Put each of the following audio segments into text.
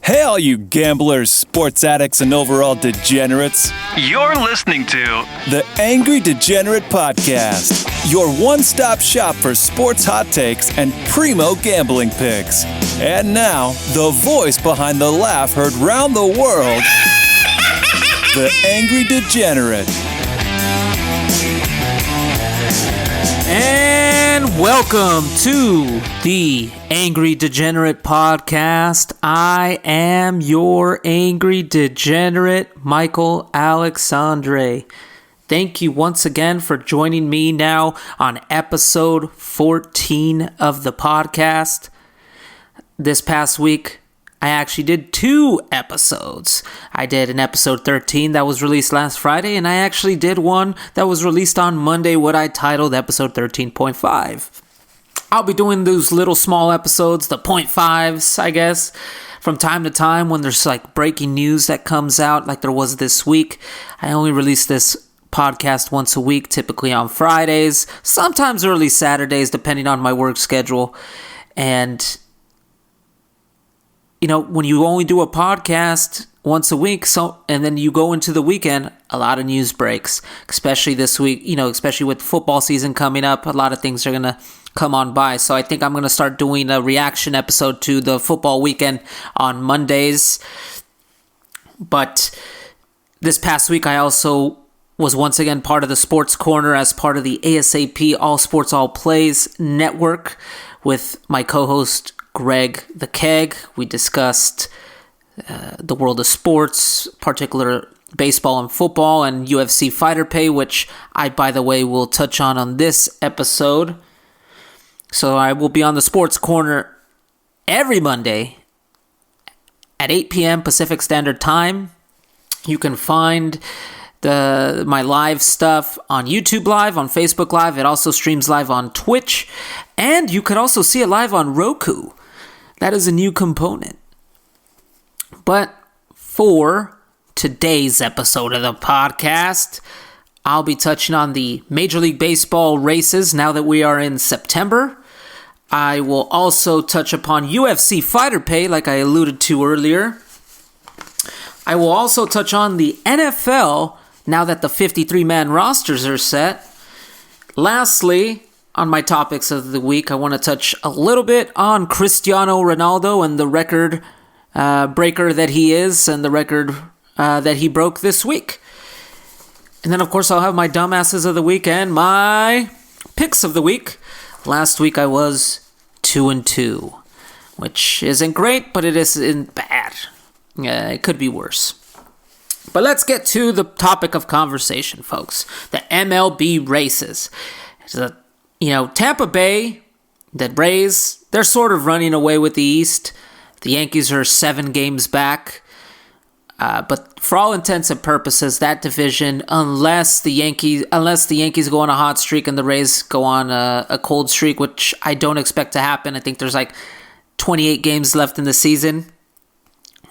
Hey, all you gamblers, sports addicts, and overall degenerates. You're listening to the Angry Degenerate Podcast, your one-stop shop for sports hot takes and primo gambling picks. And now, the voice behind the laugh heard round the world, the Angry Degenerate. And welcome to the Angry Degenerate Podcast. I am your Angry Degenerate, Michael Alexandre. Thank you once again for joining me now on episode 14 of the podcast. This past week, I actually did 2 episodes. I did an episode 13 that was released last Friday, and I actually did one that was released on Monday, what I titled episode 13.5. I'll be doing those little small episodes, the 0.5s, I guess, from time to time when there's like breaking news that comes out, like there was this week. I only release this podcast once a week, typically on Fridays, sometimes early Saturdays, depending on my work schedule. And you know, when you only do a podcast once a week, and then you go into the weekend, a lot of news breaks, especially this week, you know, especially with football season coming up, a lot of things are going to come on by. So I think I'm going to start doing a reaction episode to the football weekend on Mondays. But this past week, I also was once again part of the Sports Corner as part of the ASAP All Sports All Plays network with my co-host Greg the Keg. We discussed the world of sports, particular baseball and football, and UFC Fighter pay, which I, by the way, will touch on this episode. So I will be on the Sports Corner every Monday at 8 p.m. Pacific Standard Time. You can find my live stuff on YouTube Live, on Facebook Live. It also streams live on Twitch, and you could also see it live on Roku. That is a new component. But for today's episode of the podcast, I'll be touching on the Major League Baseball races now that we are in September. I will also touch upon UFC Fighter pay, like I alluded to earlier. I will also touch on the NFL now that the 53-man rosters are set. Lastly, on my topics of the week, I want to touch a little bit on Cristiano Ronaldo and the record breaker that he is and the record that he broke this week. And then, of course, I'll have my dumbasses of the week and my picks of the week. Last week, I was 2-2, which isn't great, but it isn't bad. It could be worse. But let's get to the topic of conversation, folks. The MLB races. Tampa Bay, the Rays, they're sort of running away with the East. The Yankees are 7 games back. But for all intents and purposes, that division, unless the Yankees go on a hot streak and the Rays go on a cold streak, which I don't expect to happen. I think there's like 28 games left in the season.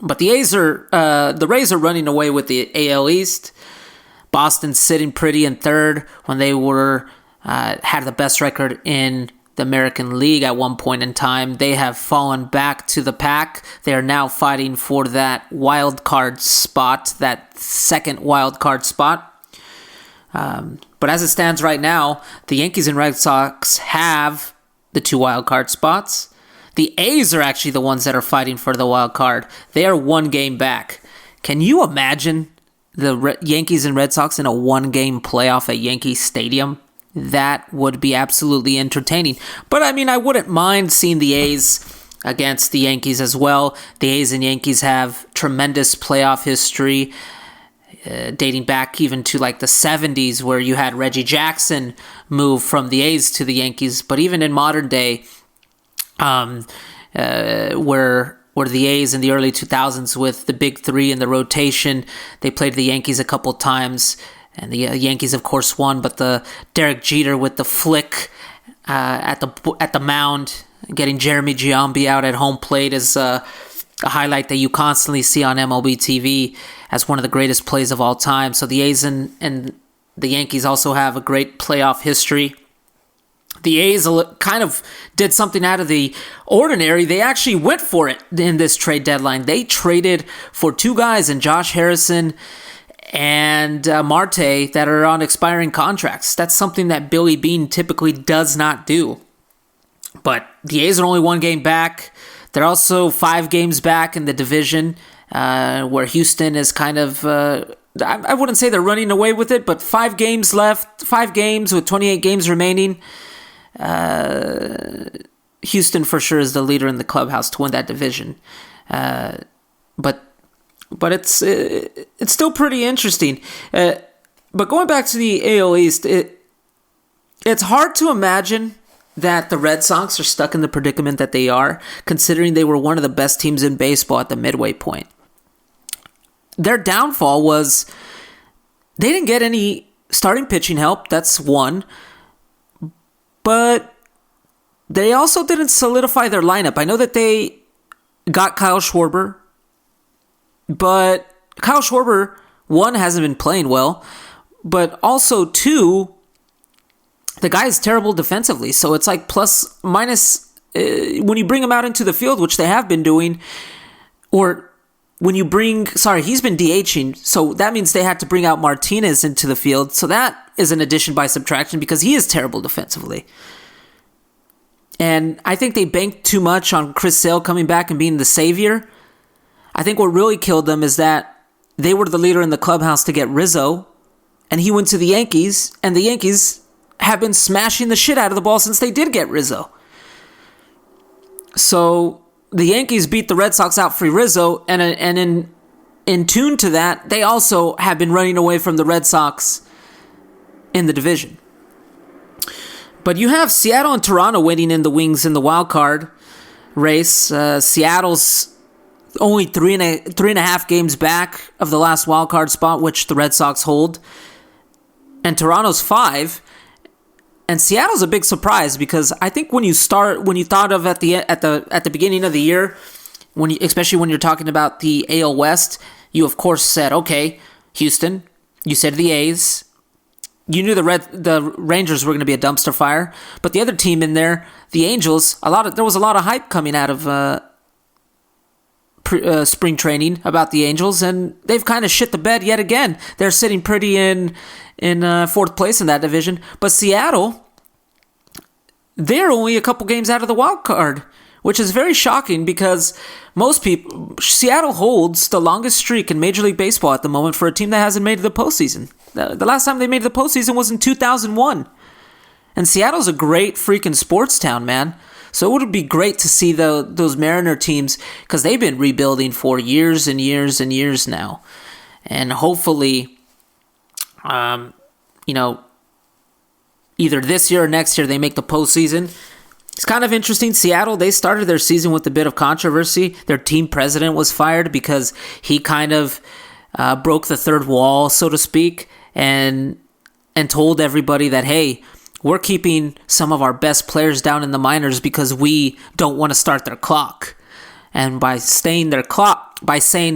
But the Rays are running away with the AL East. Boston's sitting pretty in third when they had the best record in the American League at one point in time. They have fallen back to the pack. They are now fighting for that wild card spot, that second wild card spot. But as it stands right now, the Yankees and Red Sox have the 2 wild card spots. The A's are actually the ones that are fighting for the wild card. They are 1 game back. Can you imagine the Yankees and Red Sox in a 1-game playoff at Yankee Stadium? That would be absolutely entertaining. But I mean, I wouldn't mind seeing the A's against the Yankees as well. The A's and Yankees have tremendous playoff history, dating back even to like the 70s, where you had Reggie Jackson move from the A's to the Yankees. But even in modern day, where the A's in the early 2000s with the big 3 in the rotation, they played the Yankees a couple times. And the Yankees, of course, won, but the Derek Jeter with the flick at the mound, getting Jeremy Giambi out at home plate is a highlight that you constantly see on MLB TV as one of the greatest plays of all time. So the A's and the Yankees also have a great playoff history. The A's kind of did something out of the ordinary. They actually went for it in this trade deadline. They traded for two guys in Josh Harrison and Marte that are on expiring contracts. That's something that Billy Beane typically does not do. But the A's are only 1 game back. They're also 5 games back in the division, where Houston is kind of... I wouldn't say they're running away with it, but 5 games left. 5 games with 28 games remaining. Houston for sure is the leader in the clubhouse to win that division, but it's still pretty interesting. But going back to the AL East, it's hard to imagine that the Red Sox are stuck in the predicament that they are, considering they were one of the best teams in baseball at the midway point. Their downfall was they didn't get any starting pitching help. That's one. But they also didn't solidify their lineup. I know that they got Kyle Schwarber, but Kyle Schwarber, 1, hasn't been playing well, but also 2, the guy is terrible defensively. So it's like plus, minus, when you bring him out into the field, which they have been doing, or when you he's been DHing, so that means they had to bring out Martinez into the field. So that is an addition by subtraction because he is terrible defensively. And I think they banked too much on Chris Sale coming back and being the savior. I think what really killed them is that they were the leader in the clubhouse to get Rizzo, and he went to the Yankees, and the Yankees have been smashing the shit out of the ball since they did get Rizzo. So the Yankees beat the Red Sox out for Rizzo, and in tune to that, they also have been running away from the Red Sox in the division. But you have Seattle and Toronto waiting in the wings in the wild card race. Seattle's only 3.5 games back of the last wild card spot, which the Red Sox hold, and Toronto's 5. And Seattle's a big surprise because I think when you thought of at the beginning of the year, especially when you're talking about the AL West, you of course said, okay, Houston, you said the A's, you knew the Rangers were going to be a dumpster fire, but the other team in there, the Angels, there was a lot of hype coming out of spring training about the Angels, and they've kind of shit the bed yet again. They're sitting pretty in 4th place in that division. But Seattle, they're only a couple games out of the wild card, which is very shocking because Seattle holds the longest streak in Major League Baseball at the moment for a team that hasn't made the postseason. The last time they made the postseason was in 2001. And Seattle's a great freaking sports town, man. So it would be great to see those Mariner teams, because they've been rebuilding for years and years and years now. And hopefully, either this year or next year, they make the postseason. It's kind of interesting. Seattle, they started their season with a bit of controversy. Their team president was fired because he kind of broke the third wall, so to speak, and told everybody that, hey, we're keeping some of our best players down in the minors because we don't want to start their clock. And by saying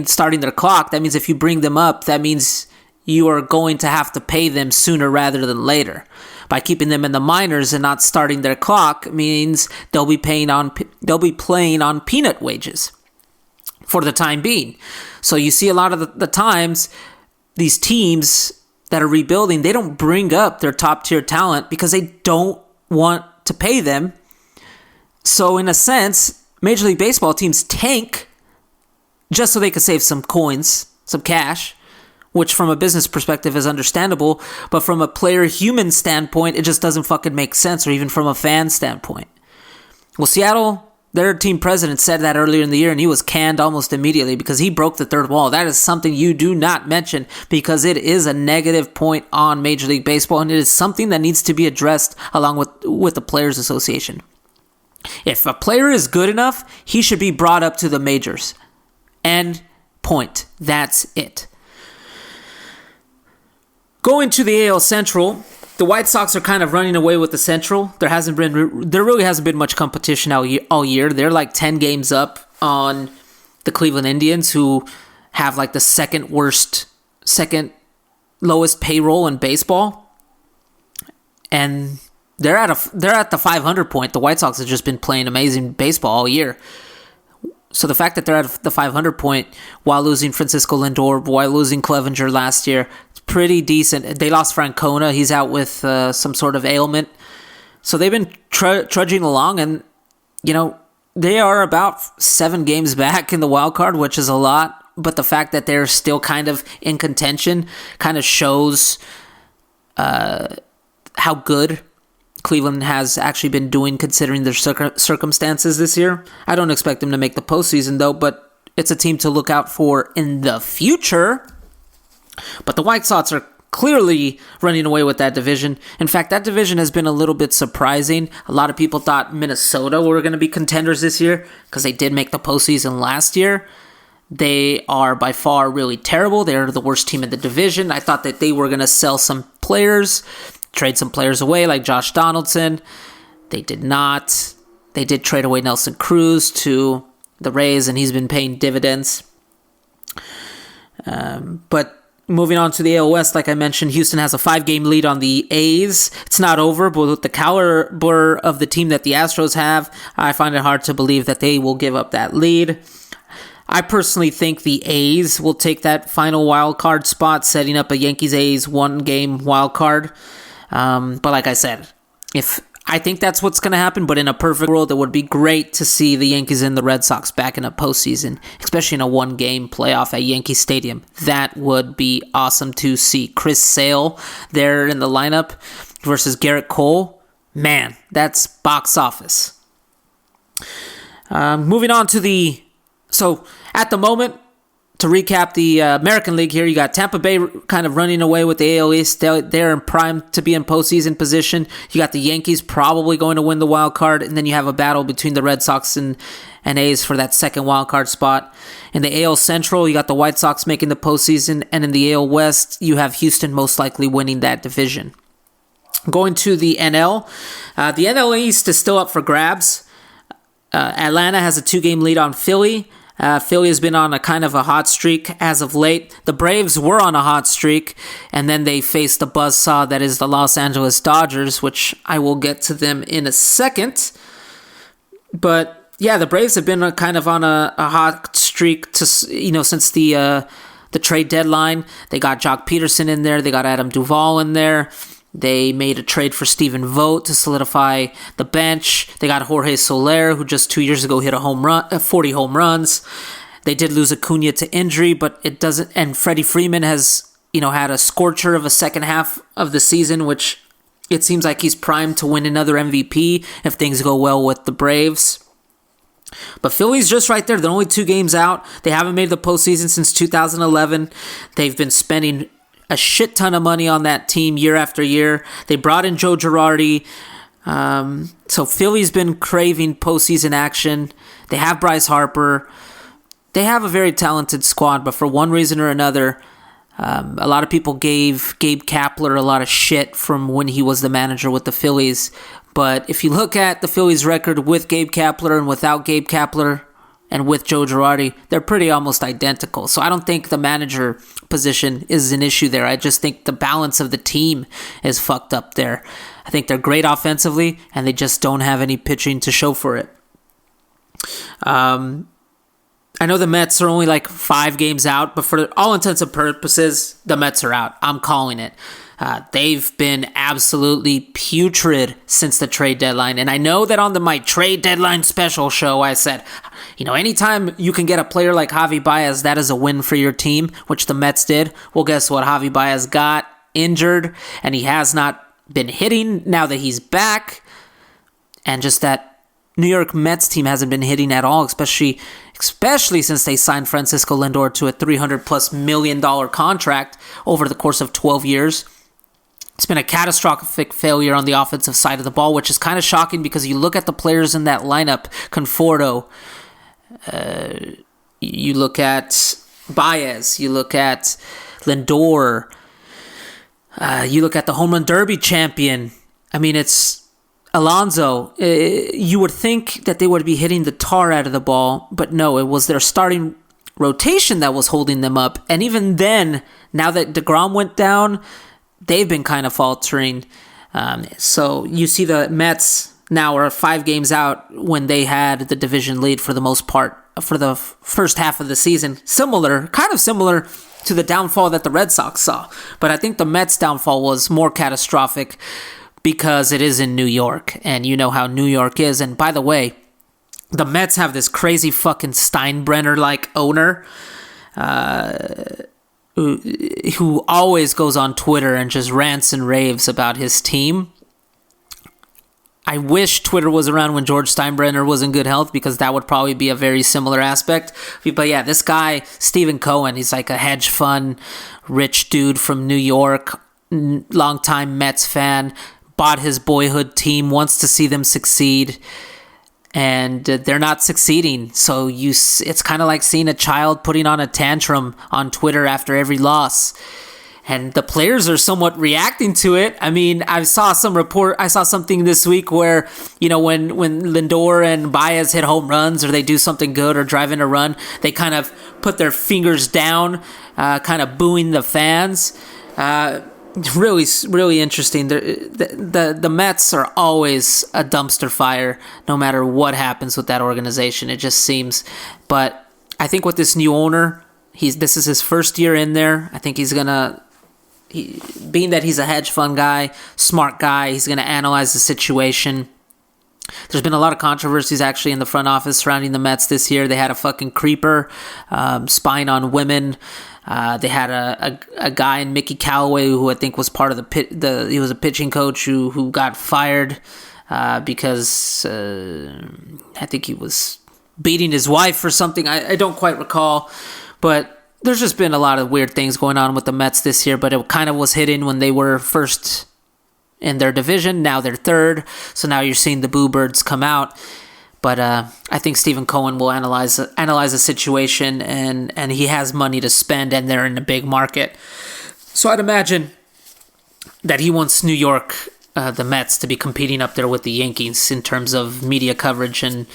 starting their clock, that means if you bring them up, that means you are going to have to pay them sooner rather than later. By keeping them in the minors and not starting their clock means they'll be playing on peanut wages for the time being. So you see a lot of the times these teams that are rebuilding, they don't bring up their top tier talent because they don't want to pay them. So in a sense, Major League Baseball teams tank just so they can save some coins, some cash, which from a business perspective is understandable, but from a player-human standpoint, it just doesn't fucking make sense, or even from a fan standpoint. Well, Seattle, their team president said that earlier in the year, and he was canned almost immediately because he broke the third wall. That is something you do not mention because it is a negative point on Major League Baseball, and it is something that needs to be addressed along with the Players Association. If a player is good enough, he should be brought up to the majors. End point. That's it. Going to the AL Central, the White Sox are kind of running away with the Central. There really hasn't been much competition all year. They're like 10 games up on the Cleveland Indians, who have like the second lowest payroll in baseball. And they're at the 500 point. The White Sox have just been playing amazing baseball all year. So the fact that they're at the 500 point while losing Francisco Lindor, while losing Clevenger last year, it's pretty decent. They lost Francona. He's out with some sort of ailment. So they've been trudging along, and, they are about 7 games back in the wild card, which is a lot. But the fact that they're still kind of in contention kind of shows how good Cleveland has actually been doing considering their circumstances this year. I don't expect them to make the postseason, though, but it's a team to look out for in the future. But the White Sox are clearly running away with that division. In fact, that division has been a little bit surprising. A lot of people thought Minnesota were going to be contenders this year because they did make the postseason last year. They are by far really terrible. They're the worst team in the division. I thought that they were going to sell some players, trade some players away like Josh Donaldson. They did not. They did trade away Nelson Cruz to the Rays, and he's been paying dividends. But moving on to the AL West, like I mentioned, Houston has a 5-game lead on the A's. It's not over, but with the caliber of the team that the Astros have, I find it hard to believe that they will give up that lead. I personally think the A's will take that final wild card spot, setting up a Yankees-A's 1-game wild card. But like I said, I think that's what's going to happen, but in a perfect world, it would be great to see the Yankees and the Red Sox back in a postseason, especially in a 1-game playoff at Yankee Stadium. That would be awesome to see. Chris Sale there in the lineup versus Garrett Cole. Man, that's box office. Moving on to so at the moment, to recap the American League here, you got Tampa Bay kind of running away with the AL East. They're in prime to be in postseason position. You got the Yankees probably going to win the wild card, and then you have a battle between the Red Sox and A's for that second wild card spot. In the AL Central, you got the White Sox making the postseason, and in the AL West, you have Houston most likely winning that division. Going to the NL, the NL East is still up for grabs. Atlanta has a 2-game lead on Philly. Philly has been on a kind of a hot streak as of late. The Braves were on a hot streak, and then they faced the buzzsaw that is the Los Angeles Dodgers, which I will get to them in a second. But yeah, the Braves have been kind of on a hot streak since the trade deadline. They got Jock Peterson in there. They got Adam Duvall in there. They made a trade for Stephen Vogt to solidify the bench. They got Jorge Soler, who just 2 years ago hit 40 home runs. They did lose Acuna to injury, but it doesn't. And Freddie Freeman has, had a scorcher of a second half of the season, which it seems like he's primed to win another MVP if things go well with the Braves. But Philly's just right there. They're only 2 games out. They haven't made the postseason since 2011. They've been spending a shit ton of money on that team year after year. They brought in Joe Girardi. So Philly's been craving postseason action. They have Bryce Harper. They have a very talented squad, but for one reason or another, a lot of people gave Gabe Kapler a lot of shit from when he was the manager with the Phillies. But if you look at the Phillies' record with Gabe Kapler and without Gabe Kapler, and with Joe Girardi, they're pretty almost identical. So I don't think the manager position is an issue there. I just think the balance of the team is fucked up there. I think they're great offensively, and they just don't have any pitching to show for it. I know the Mets are only like 5 games out, but for all intents and purposes, the Mets are out. I'm calling it. They've been absolutely putrid since the trade deadline. And I know that on my trade deadline special show, I said, anytime you can get a player like Javi Baez, that is a win for your team, which the Mets did. Well, guess what? Javi Baez got injured, and he has not been hitting now that he's back. And just that New York Mets team hasn't been hitting at all, especially since they signed Francisco Lindor to a $300+ million contract over the course of 12 years. It's been a catastrophic failure on the offensive side of the ball, which is kind of shocking because you look at the players in that lineup, Conforto, you look at Baez, you look at Lindor, you look at the home run derby champion. I mean, it's Alonso. You would think that they would be hitting the tar out of the ball, but no, it was their starting rotation that was holding them up. And even then, now that DeGrom went down, they've been kind of faltering. So you see the Mets now are 5 games out when they had the division lead for the most part for the first half of the season. Kind of similar to the downfall that the Red Sox saw. But I think the Mets' downfall was more catastrophic because it is in New York, and you know how New York is. And by the way, the Mets have this crazy fucking Steinbrenner-like owner who always goes on Twitter and just rants and raves about his team. I wish Twitter was around when George Steinbrenner was in good health, because that would probably be a very similar aspect. But yeah, this guy, Stephen Cohen, he's like a hedge fund, rich dude from New York, longtime Mets fan, bought his boyhood team, wants to see them succeed, and they're not succeeding. So it's kind of like seeing a child putting on a tantrum on Twitter after every loss. And the players are somewhat reacting to it. I mean, I saw something this week where, you know, when Lindor and Baez hit home runs or they do something good or drive in a run, they kind of put their fingers down, kind of booing the fans. Really, really interesting. The Mets are always a dumpster fire, no matter what happens with that organization. It just seems. But I think with this new owner, this is his first year in there. I think he's gonna. Being that he's a hedge fund guy, smart guy, he's going to analyze the situation. There's been a lot of controversies actually in the front office surrounding the Mets this year. They had a fucking creeper spying on women. They had a guy in Mickey Callaway who I think was part of he was a pitching coach who got fired because I think he was beating his wife or something. I don't quite recall, but there's just been a lot of weird things going on with the Mets this year, but it kind of was hidden when they were first in their division. Now they're third, so now you're seeing the Boo Birds come out. But I think Stephen Cohen will analyze the situation, and he has money to spend, and they're in a big market. So I'd imagine that he wants New York, the Mets, to be competing up there with the Yankees in terms of media coverage, and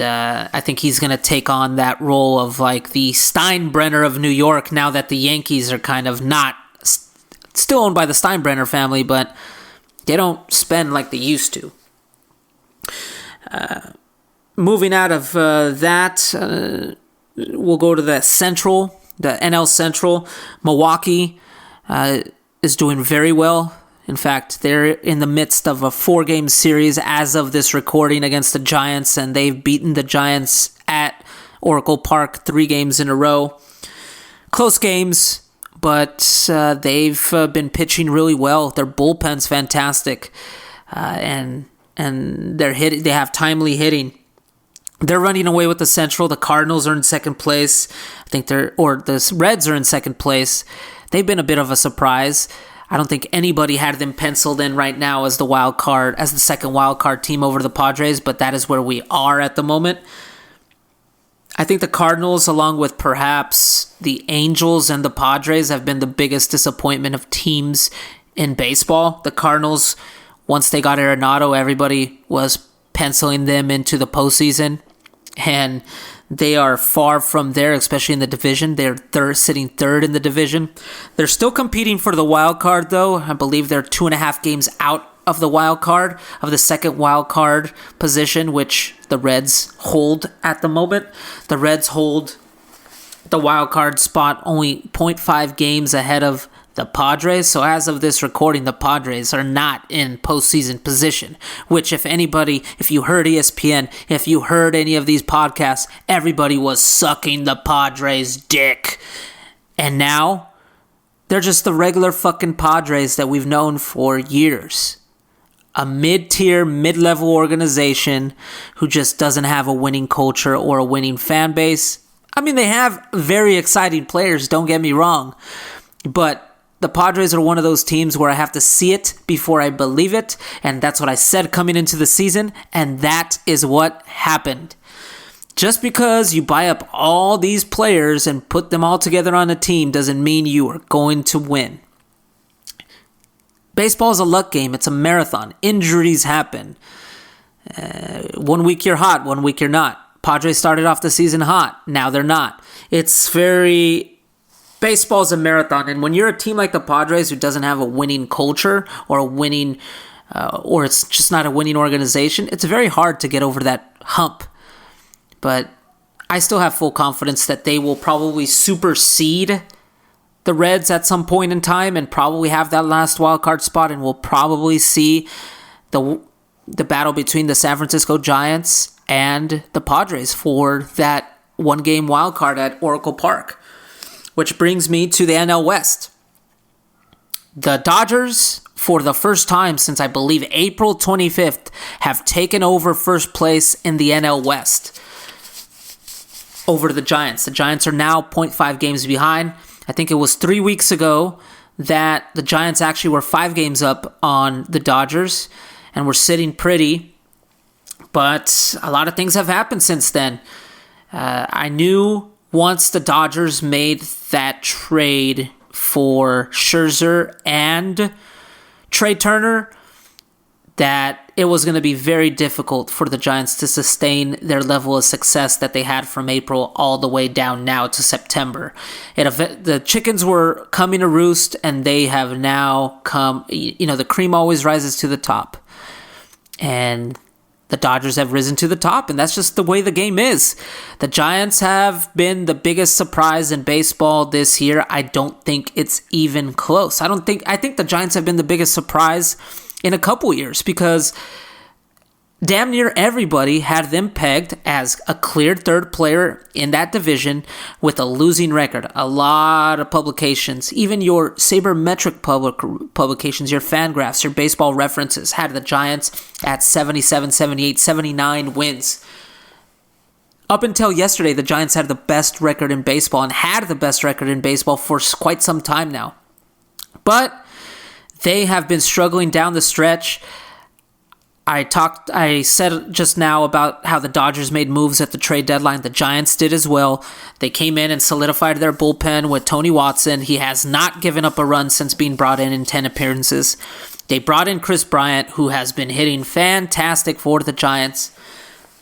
I think he's going to take on that role of like the Steinbrenner of New York now that the Yankees are kind of not still owned by the Steinbrenner family, but they don't spend like they used to. Moving out of that, we'll go to the Central, the NL Central. Milwaukee is doing very well. In fact, they're in the midst of a 4-game series as of this recording against the Giants, and they've beaten the Giants at Oracle Park 3 games in a row. Close games, but they've been pitching really well. Their bullpen's fantastic, and they have timely hitting. They're running away with the Central. The Cardinals are in second place. I think the Reds are in second place. They've been a bit of a surprise. I don't think anybody had them penciled in right now as the second wild card team over the Padres, but that is where we are at the moment. I think the Cardinals, along with perhaps the Angels and the Padres, have been the biggest disappointment of teams in baseball. The Cardinals, once they got Arenado, everybody was penciling them into the postseason, and they are far from there, especially in the division. They're sitting third in the division. They're still competing for the wild card, though. I believe they're 2.5 games out of the wild card, of the second wild card position, which the Reds hold at the moment. The Reds hold the wild card spot only 0.5 games ahead of the Padres. So as of this recording, the Padres are not in postseason position, which if you heard ESPN, if you heard any of these podcasts, everybody was sucking the Padres' dick. And now they're just the regular fucking Padres that we've known for years. A mid-tier, mid-level organization who just doesn't have a winning culture or a winning fan base. I mean, they have very exciting players, don't get me wrong, but the Padres are one of those teams where I have to see it before I believe it, and that's what I said coming into the season, and that is what happened. Just because you buy up all these players and put them all together on a team doesn't mean you are going to win. Baseball is a luck game. It's a marathon. Injuries happen. 1 week you're hot, 1 week you're not. Padres started off the season hot. Now they're not. It's very baseball's a marathon, and when you're a team like the Padres who doesn't have a winning culture or or it's just not a winning organization, it's very hard to get over that hump. But I still have full confidence that they will probably supersede the Reds at some point in time and probably have that last wild card spot, and we'll probably see the battle between the San Francisco Giants and the Padres for that one-game wild card at Oracle Park. Which brings me to the NL West. The Dodgers, for the first time since I believe April 25th, have taken over first place in the NL West over the Giants. The Giants are now 0.5 games behind. I think it was 3 weeks ago that the Giants actually were 5 games up on the Dodgers and were sitting pretty. But a lot of things have happened since then. I knew once the Dodgers made that trade for Scherzer and Trey Turner that it was going to be very difficult for the Giants to sustain their level of success that they had from April all the way down now to September. The chickens were coming to roost, and they have now come, the cream always rises to the top. And the Dodgers have risen to the top, and that's just the way the game is. The Giants have been the biggest surprise in baseball this year. I don't think it's even close. I think the Giants have been the biggest surprise in a couple years because damn near everybody had them pegged as a clear third player in that division with a losing record. A lot of publications, even your sabermetric publications, your Fangraphs, your baseball references, had the Giants at 77, 78, 79 wins. Up until yesterday, the Giants had the best record in baseball and had the best record in baseball for quite some time now. But they have been struggling down the stretch. I said just now about how the Dodgers made moves at the trade deadline. The Giants did as well. They came in and solidified their bullpen with Tony Watson. He has not given up a run since being brought in 10 appearances. They brought in Chris Bryant, who has been hitting fantastic for the Giants.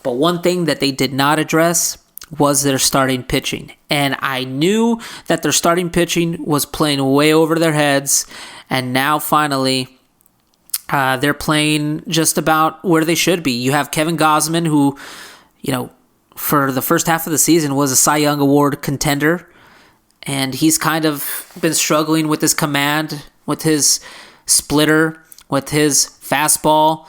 But one thing that they did not address was their starting pitching. And I knew that their starting pitching was playing way over their heads. And now finally, they're playing just about where they should be. You have Kevin Gausman, who, for the first half of the season was a Cy Young Award contender. And he's kind of been struggling with his command, with his splitter, with his fastball.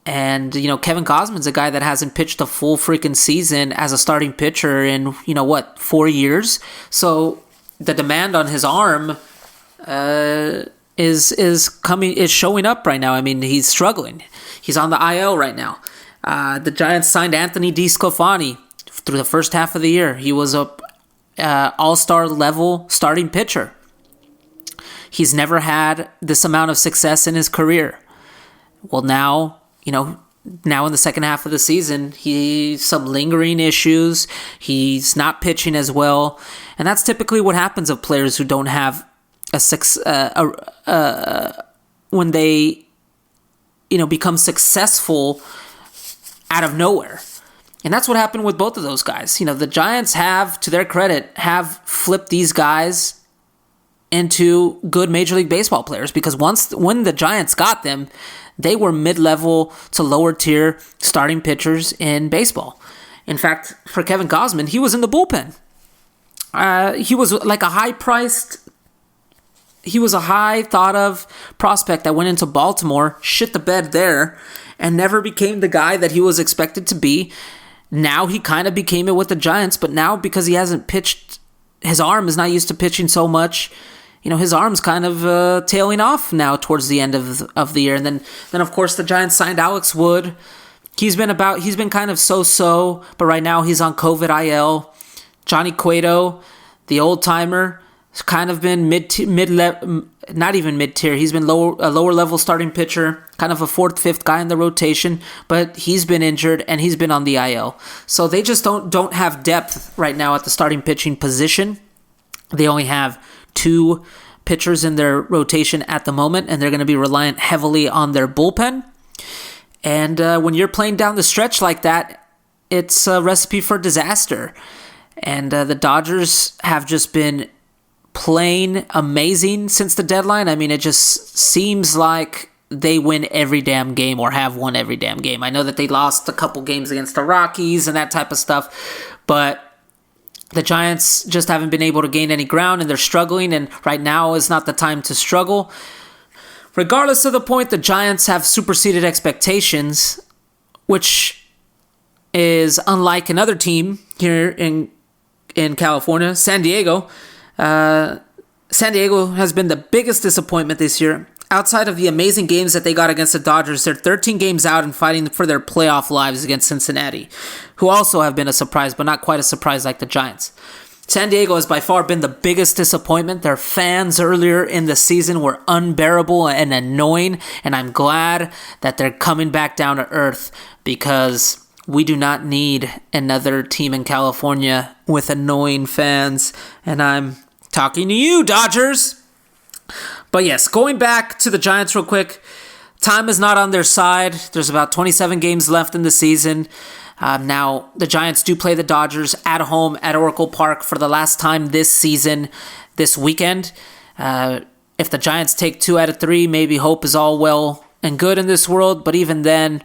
And, Kevin Gausman's a guy that hasn't pitched a full freaking season as a starting pitcher in, 4 years. So the demand on his arm is showing up right now. I mean, he's struggling. He's on the IL right now. The Giants signed Anthony DeSclafani through the first half of the year. He was a all-star level starting pitcher. He's never had this amount of success in his career. Well, now in the second half of the season, he's some lingering issues. He's not pitching as well, and that's typically what happens of players who don't have when they become successful out of nowhere. And that's what happened with both of those guys. The Giants have, to their credit, have flipped these guys into good Major League Baseball players, because when the Giants got them, they were mid-level to lower tier starting pitchers in baseball. In fact, for Kevin Gausman, he was in the bullpen. He was like a high thought of prospect that went into Baltimore, shit the bed there, and never became the guy that he was expected to be. Now he kind of became it with the Giants, but now because he hasn't pitched, his arm is not used to pitching so much. His arm's kind of tailing off now towards the end of the year. And then of course the Giants signed Alex Wood. He's been kind of so, but right now he's on COVID IL. Johnny Cueto, the old timer, has kind of been not even mid-tier. He's been a lower level starting pitcher, kind of a 4th, 5th guy in the rotation, but he's been injured and he's been on the IL. So they just don't have depth right now at the starting pitching position. They only have 2 pitchers in their rotation at the moment, and they're going to be reliant heavily on their bullpen. And when you're playing down the stretch like that, it's a recipe for disaster. And the Dodgers have just been playing amazing since the deadline. I mean, it just seems like they win every damn game or have won every damn game. I know that they lost a couple games against the Rockies and that type of stuff, but the Giants just haven't been able to gain any ground, and they're struggling, and right now is not the time to struggle. Regardless of the point, the Giants have superseded expectations, which is unlike another team here in California, San Diego. San Diego has been the biggest disappointment this year. Outside of the amazing games that they got against the Dodgers, they're 13 games out and fighting for their playoff lives against Cincinnati, who also have been a surprise, but not quite a surprise like the Giants. San Diego has by far been the biggest disappointment. Their fans earlier in the season were unbearable and annoying, and I'm glad that they're coming back down to earth, because we do not need another team in California with annoying fans. And I'm talking to you, Dodgers. But yes, going back to the Giants real quick, time is not on their side. There's about 27 games left in the season. Now, the Giants do play the Dodgers at home at Oracle Park for the last time this season, this weekend. If the Giants take 2 out of 3, maybe hope is all well and good in this world. But even then,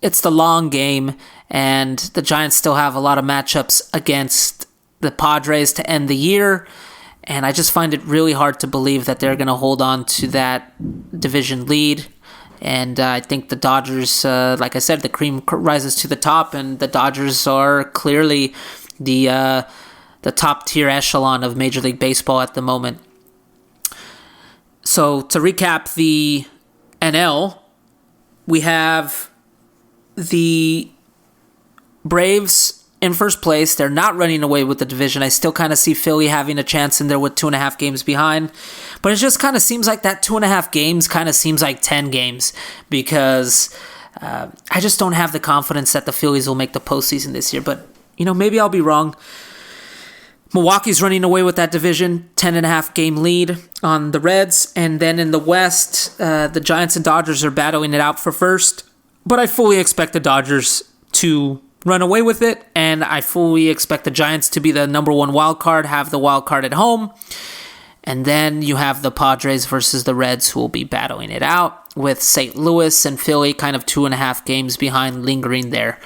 it's the long game, and the Giants still have a lot of matchups against the Padres to end the year. And I just find it really hard to believe that they're going to hold on to that division lead. And I think the Dodgers, like I said, the cream rises to the top, and the Dodgers are clearly the top tier echelon of Major League Baseball at the moment. So to recap the NL, we have the Braves in first place. They're not running away with the division. I still kind of see Philly having a chance in there with 2.5 games behind. But it just kind of seems like that 2.5 games kind of seems like 10 games, because I just don't have the confidence that the Phillies will make the postseason this year. But, maybe I'll be wrong. Milwaukee's running away with that division, 10.5 game lead on the Reds. And then in the West, the Giants and Dodgers are battling it out for first. But I fully expect the Dodgers to run away with it, and I fully expect the Giants to be the number 1 wild card, have the wild card at home. And then you have the Padres versus the Reds, who will be battling it out, with St. Louis and Philly kind of 2.5 games behind, lingering there.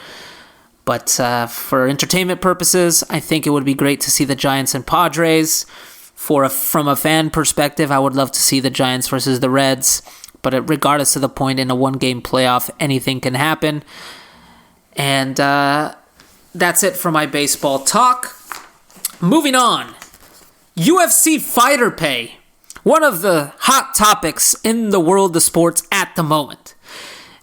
But for entertainment purposes, I think it would be great to see the Giants and Padres. From a fan perspective, I would love to see the Giants versus the Reds. But regardless of the point, in a 1-game playoff, anything can happen. And that's it for my baseball talk. Moving on. UFC Fighter pay. One of the hot topics in the world of sports at the moment.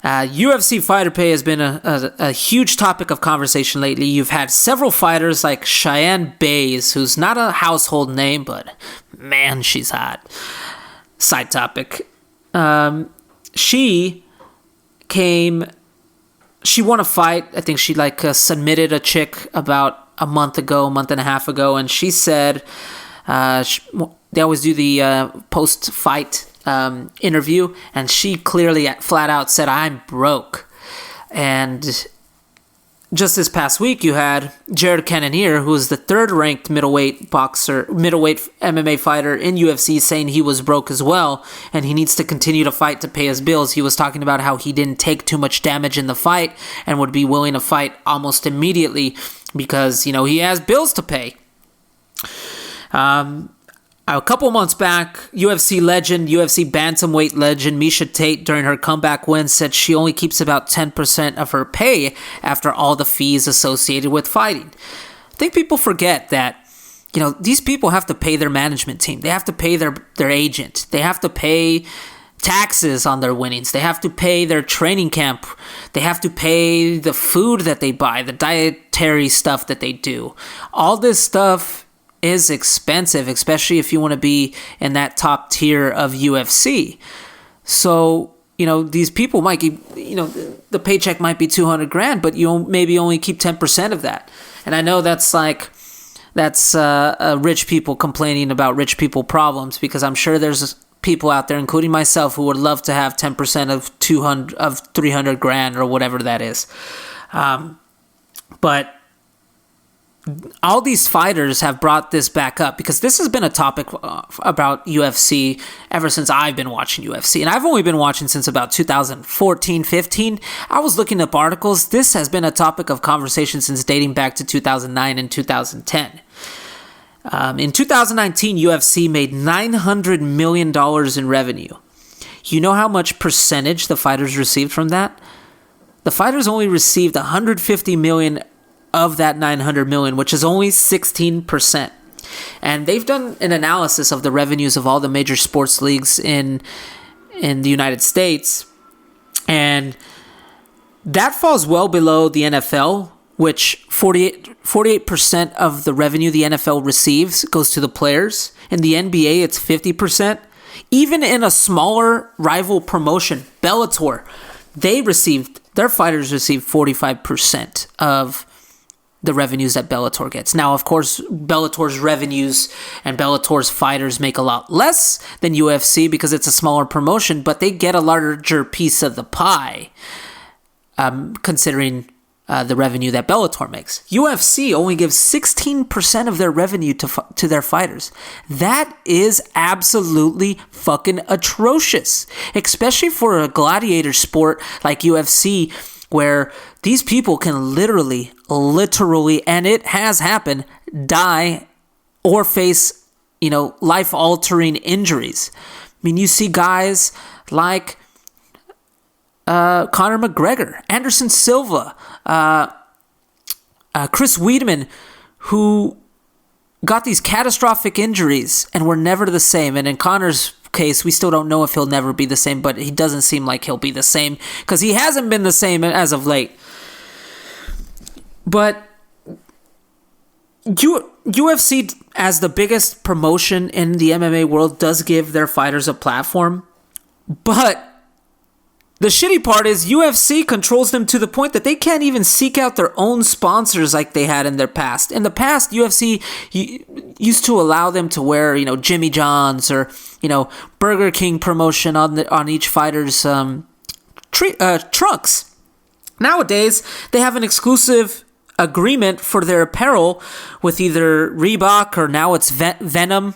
UFC Fighter pay has been a huge topic of conversation lately. You've had several fighters like Cheyenne Bays, who's not a household name, but man, she's hot. Side topic. She won a fight. I think she submitted a chick about a month and a half ago, and she said they always do the post-fight interview, and she clearly flat out said, "I'm broke." And just this past week, you had Jared Cannonier, who is the 3rd-ranked middleweight MMA fighter in UFC, saying he was broke as well, and he needs to continue to fight to pay his bills. He was talking about how he didn't take too much damage in the fight and would be willing to fight almost immediately because, he has bills to pay. A couple months back, UFC bantamweight legend Miesha Tate, during her comeback win, said she only keeps about 10% of her pay after all the fees associated with fighting. I think people forget that, these people have to pay their management team. They have to pay their agent. They have to pay taxes on their winnings. They have to pay their training camp. They have to pay the food that they buy, the dietary stuff that they do. All this stuff is expensive, especially if you want to be in that top tier of UFC. So, these people might keep, the paycheck might be $200,000, but you maybe only keep 10% of that. And I know that's rich people complaining about rich people problems, because I'm sure there's people out there, including myself, who would love to have 10% of $300,000 or whatever that is. But all these fighters have brought this back up because this has been a topic about UFC ever since I've been watching UFC. And I've only been watching since about 2014, 15. I was looking up articles. This has been a topic of conversation since dating back to 2009 and 2010. In 2019, UFC made $900 million in revenue. You know how much percentage the fighters received from that? The fighters only received $150 million of that $900 million, which is only 16%. And they've done an analysis of the revenues of all the major sports leagues in the United States, and that falls well below the NFL, which 48% of the revenue the NFL receives goes to the players. In the NBA, it's 50%. Even in a smaller rival promotion, Bellator, their fighters received 45% of the revenues that Bellator gets. Now, of course, Bellator's revenues and Bellator's fighters make a lot less than UFC because it's a smaller promotion, but they get a larger piece of the pie, considering the revenue that Bellator makes. UFC only gives 16% of their revenue to their fighters. That is absolutely fucking atrocious, especially for a gladiator sport like UFC, where these people can literally, and it has happened, die or face, life-altering injuries. I mean, you see guys like Conor McGregor, Anderson Silva, Chris Weidman, who got these catastrophic injuries and were never the same. And in Conor's case, we still don't know if he'll never be the same, but he doesn't seem like he'll be the same because he hasn't been the same as of late. But UFC, as the biggest promotion in the MMA world, does give their fighters a platform. But the shitty part is UFC controls them to the point that they can't even seek out their own sponsors like they had in their past. In the past, UFC used to allow them to wear, Jimmy John's or, Burger King promotion on each fighter's trunks. Nowadays, they have an exclusive agreement for their apparel with either Reebok or now it's Venom.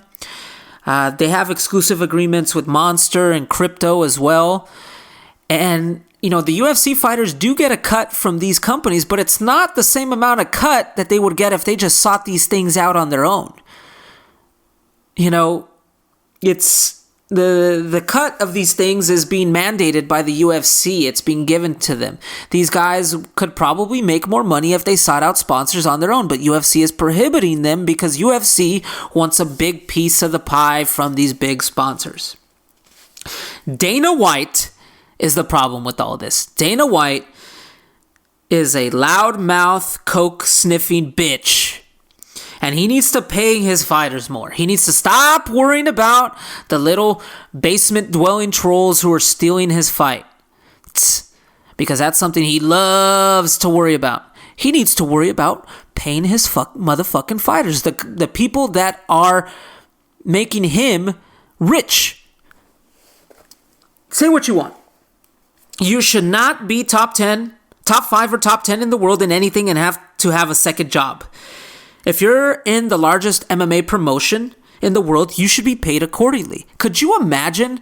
They have exclusive agreements with Monster and Crypto as well. And, the UFC fighters do get a cut from these companies, but it's not the same amount of cut that they would get if they just sought these things out on their own. It's the cut of these things is being mandated by the UFC. It's being given to them. These guys could probably make more money if they sought out sponsors on their own, but UFC is prohibiting them because UFC wants a big piece of the pie from these big sponsors. Dana White is the problem with all this. Dana White is a loudmouth, coke-sniffing bitch. And he needs to pay his fighters more. He needs to stop worrying about the little basement-dwelling trolls who are stealing his fight. Because that's something he loves to worry about. He needs to worry about paying his motherfucking fighters. The people that are making him rich. Say what you want. You should not be top 10, top 5 or top 10 in the world in anything and have to have a second job. If you're in the largest MMA promotion in the world, you should be paid accordingly. Could you imagine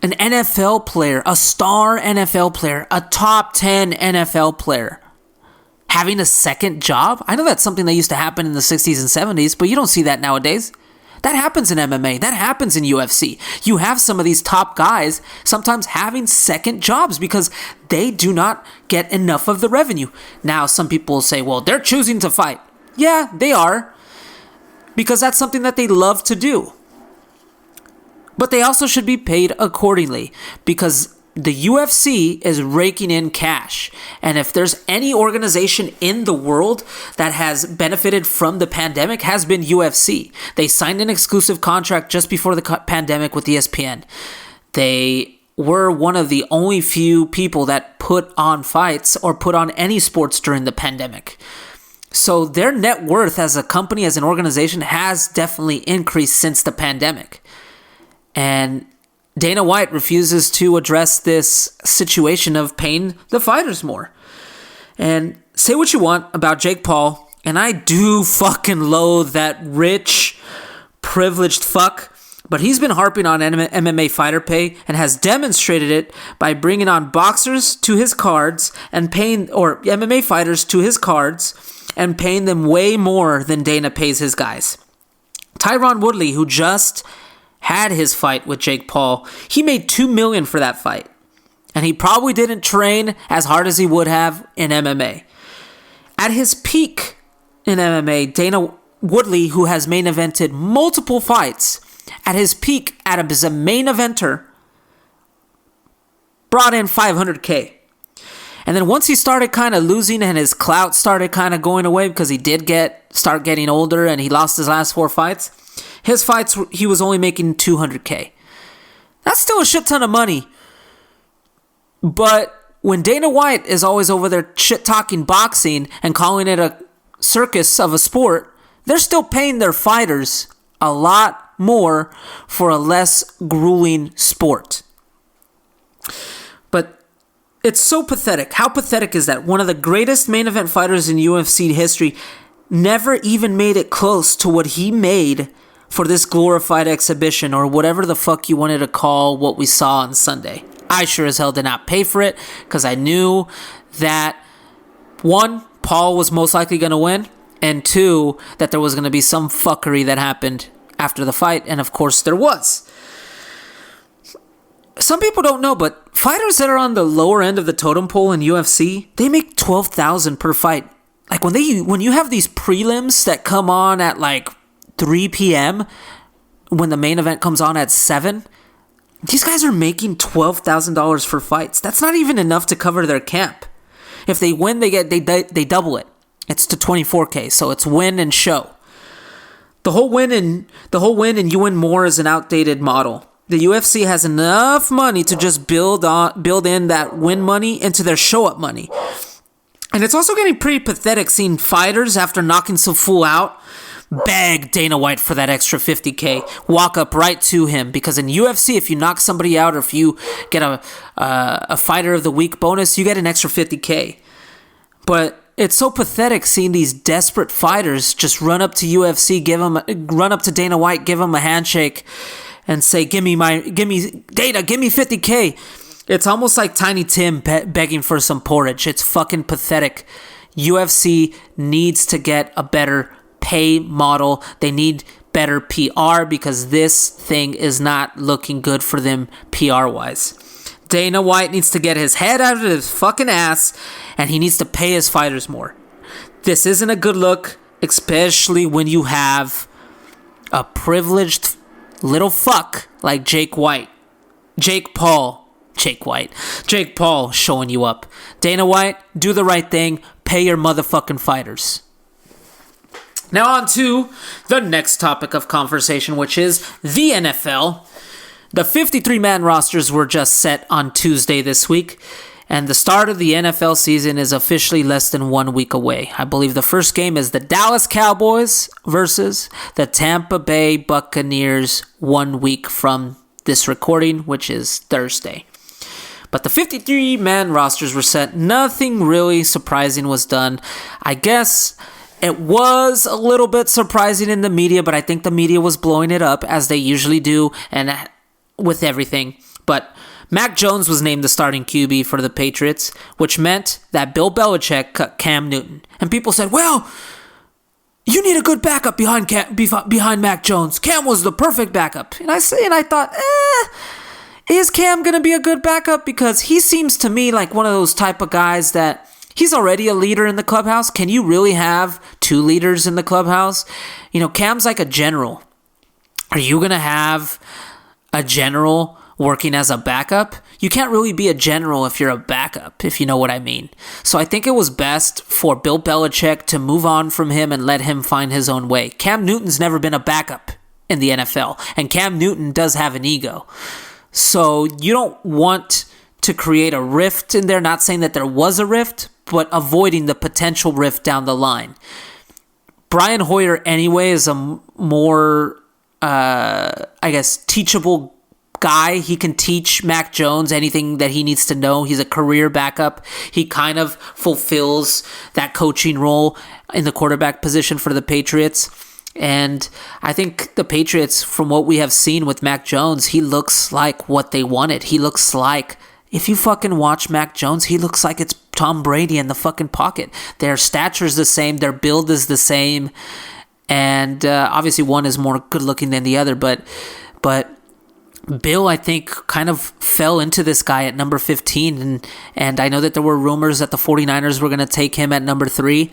an NFL player, a star NFL player, a top 10 NFL player having a second job? I know that's something that used to happen in the 60s and 70s, but you don't see that nowadays. That happens in MMA. That happens in UFC. You have some of these top guys sometimes having second jobs because they do not get enough of the revenue. Now, some people will say, well, they're choosing to fight. Yeah, they are. Because that's something that they love to do. But they also should be paid accordingly because the UFC is raking in cash. And if there's any organization in the world that has benefited from the pandemic, has been UFC. They signed an exclusive contract just before the pandemic with ESPN. They were one of the only few people that put on fights or put on any sports during the pandemic. So their net worth as a company, as an organization, has definitely increased since the pandemic. And Dana White refuses to address this situation of paying the fighters more. And say what you want about Jake Paul. And I do fucking loathe that rich, privileged fuck. But he's been harping on MMA fighter pay and has demonstrated it by bringing on boxers to his cards and paying, or MMA fighters to his cards and paying them way more than Dana pays his guys. Tyron Woodley, who just had his fight with Jake Paul, he made $2 million for that fight. And he probably didn't train as hard as he would have in MMA. At his peak in MMA, Dana Woodley, who has main evented multiple fights, at his peak as a main eventer, brought in $500K. And then once he started kind of losing and his clout started kind of going away because he did start getting older and he lost his last 4 fights, his fights, he was only making $200K. That's still a shit ton of money. But when Dana White is always over there shit-talking boxing and calling it a circus of a sport, they're still paying their fighters a lot more for a less grueling sport. But it's so pathetic. How pathetic is that? One of the greatest main event fighters in UFC history never even made it close to what he made for this glorified exhibition, or whatever the fuck you wanted to call what we saw on Sunday. I sure as hell did not pay for it because I knew that, 1, Paul was most likely going to win, and 2, that there was going to be some fuckery that happened after the fight, and of course there was. Some people don't know, but fighters that are on the lower end of the totem pole in UFC, they make $12,000 per fight. Like when you have these prelims that come on at like 3 p.m. when the main event comes on at 7, these guys are making $12,000 for fights. That's not even enough to cover their camp. If they win, they double it. It's to $24K, so it's win and show. The whole win and you win more is an outdated model. The UFC has enough money to just build in that win money into their show up money. And it's also getting pretty pathetic seeing fighters, after knocking some fool out, beg Dana White for that extra $50K, walk up right to him, because in UFC, if you knock somebody out or if you get a fighter of the week bonus, you get an extra $50K. But it's so pathetic seeing these desperate fighters just run up to UFC, run up to Dana White, give him a handshake, and say, "Give me Dana, give me $50K." It's almost like Tiny Tim begging for some porridge. It's fucking pathetic. UFC needs to get a better pay model. They need better PR because this thing is not looking good for them PR-wise. Dana White needs to get his head out of his fucking ass, and he needs to pay his fighters more. This isn't a good look, especially when you have a privileged little fuck like Jake Paul showing you up. Dana White, do the right thing. Pay your motherfucking fighters. Now on to the next topic of conversation, which is the NFL. The 53-man rosters were just set on Tuesday this week, and the start of the NFL season is officially less than 1 week away. I believe the first game is the Dallas Cowboys versus the Tampa Bay Buccaneers 1 week from this recording, which is Thursday. But the 53-man rosters were set. Nothing really surprising was done. I guess it was a little bit surprising in the media, but I think the media was blowing it up as they usually do and with everything. But Mac Jones was named the starting QB for the Patriots, which meant that Bill Belichick cut Cam Newton. And people said, well, you need a good backup behind Mac Jones. Cam was the perfect backup. And I thought, is Cam going to be a good backup? Because he seems to me like one of those type of guys that he's already a leader in the clubhouse. Can you really have 2 leaders in the clubhouse? You know, Cam's like a general. Are you going to have a general working as a backup? You can't really be a general if you're a backup, if you know what I mean. So I think it was best for Bill Belichick to move on from him and let him find his own way. Cam Newton's never been a backup in the NFL, and Cam Newton does have an ego. So you don't want to create a rift in there, not saying that there was a rift, but avoiding the potential rift down the line. Brian Hoyer, anyway, is a more, teachable guy. He can teach Mac Jones anything that he needs to know. He's a career backup. He kind of fulfills that coaching role in the quarterback position for the Patriots. And I think the Patriots, from what we have seen with Mac Jones, he looks like what they wanted. He looks like, if you fucking watch Mac Jones, he looks like it's Tom Brady in the fucking pocket. Their stature is the same. Their build is the same. And obviously one is more good looking than the other. But Bill, I think, kind of fell into this guy at number 15. And I know that there were rumors that the 49ers were going to take him at number 3.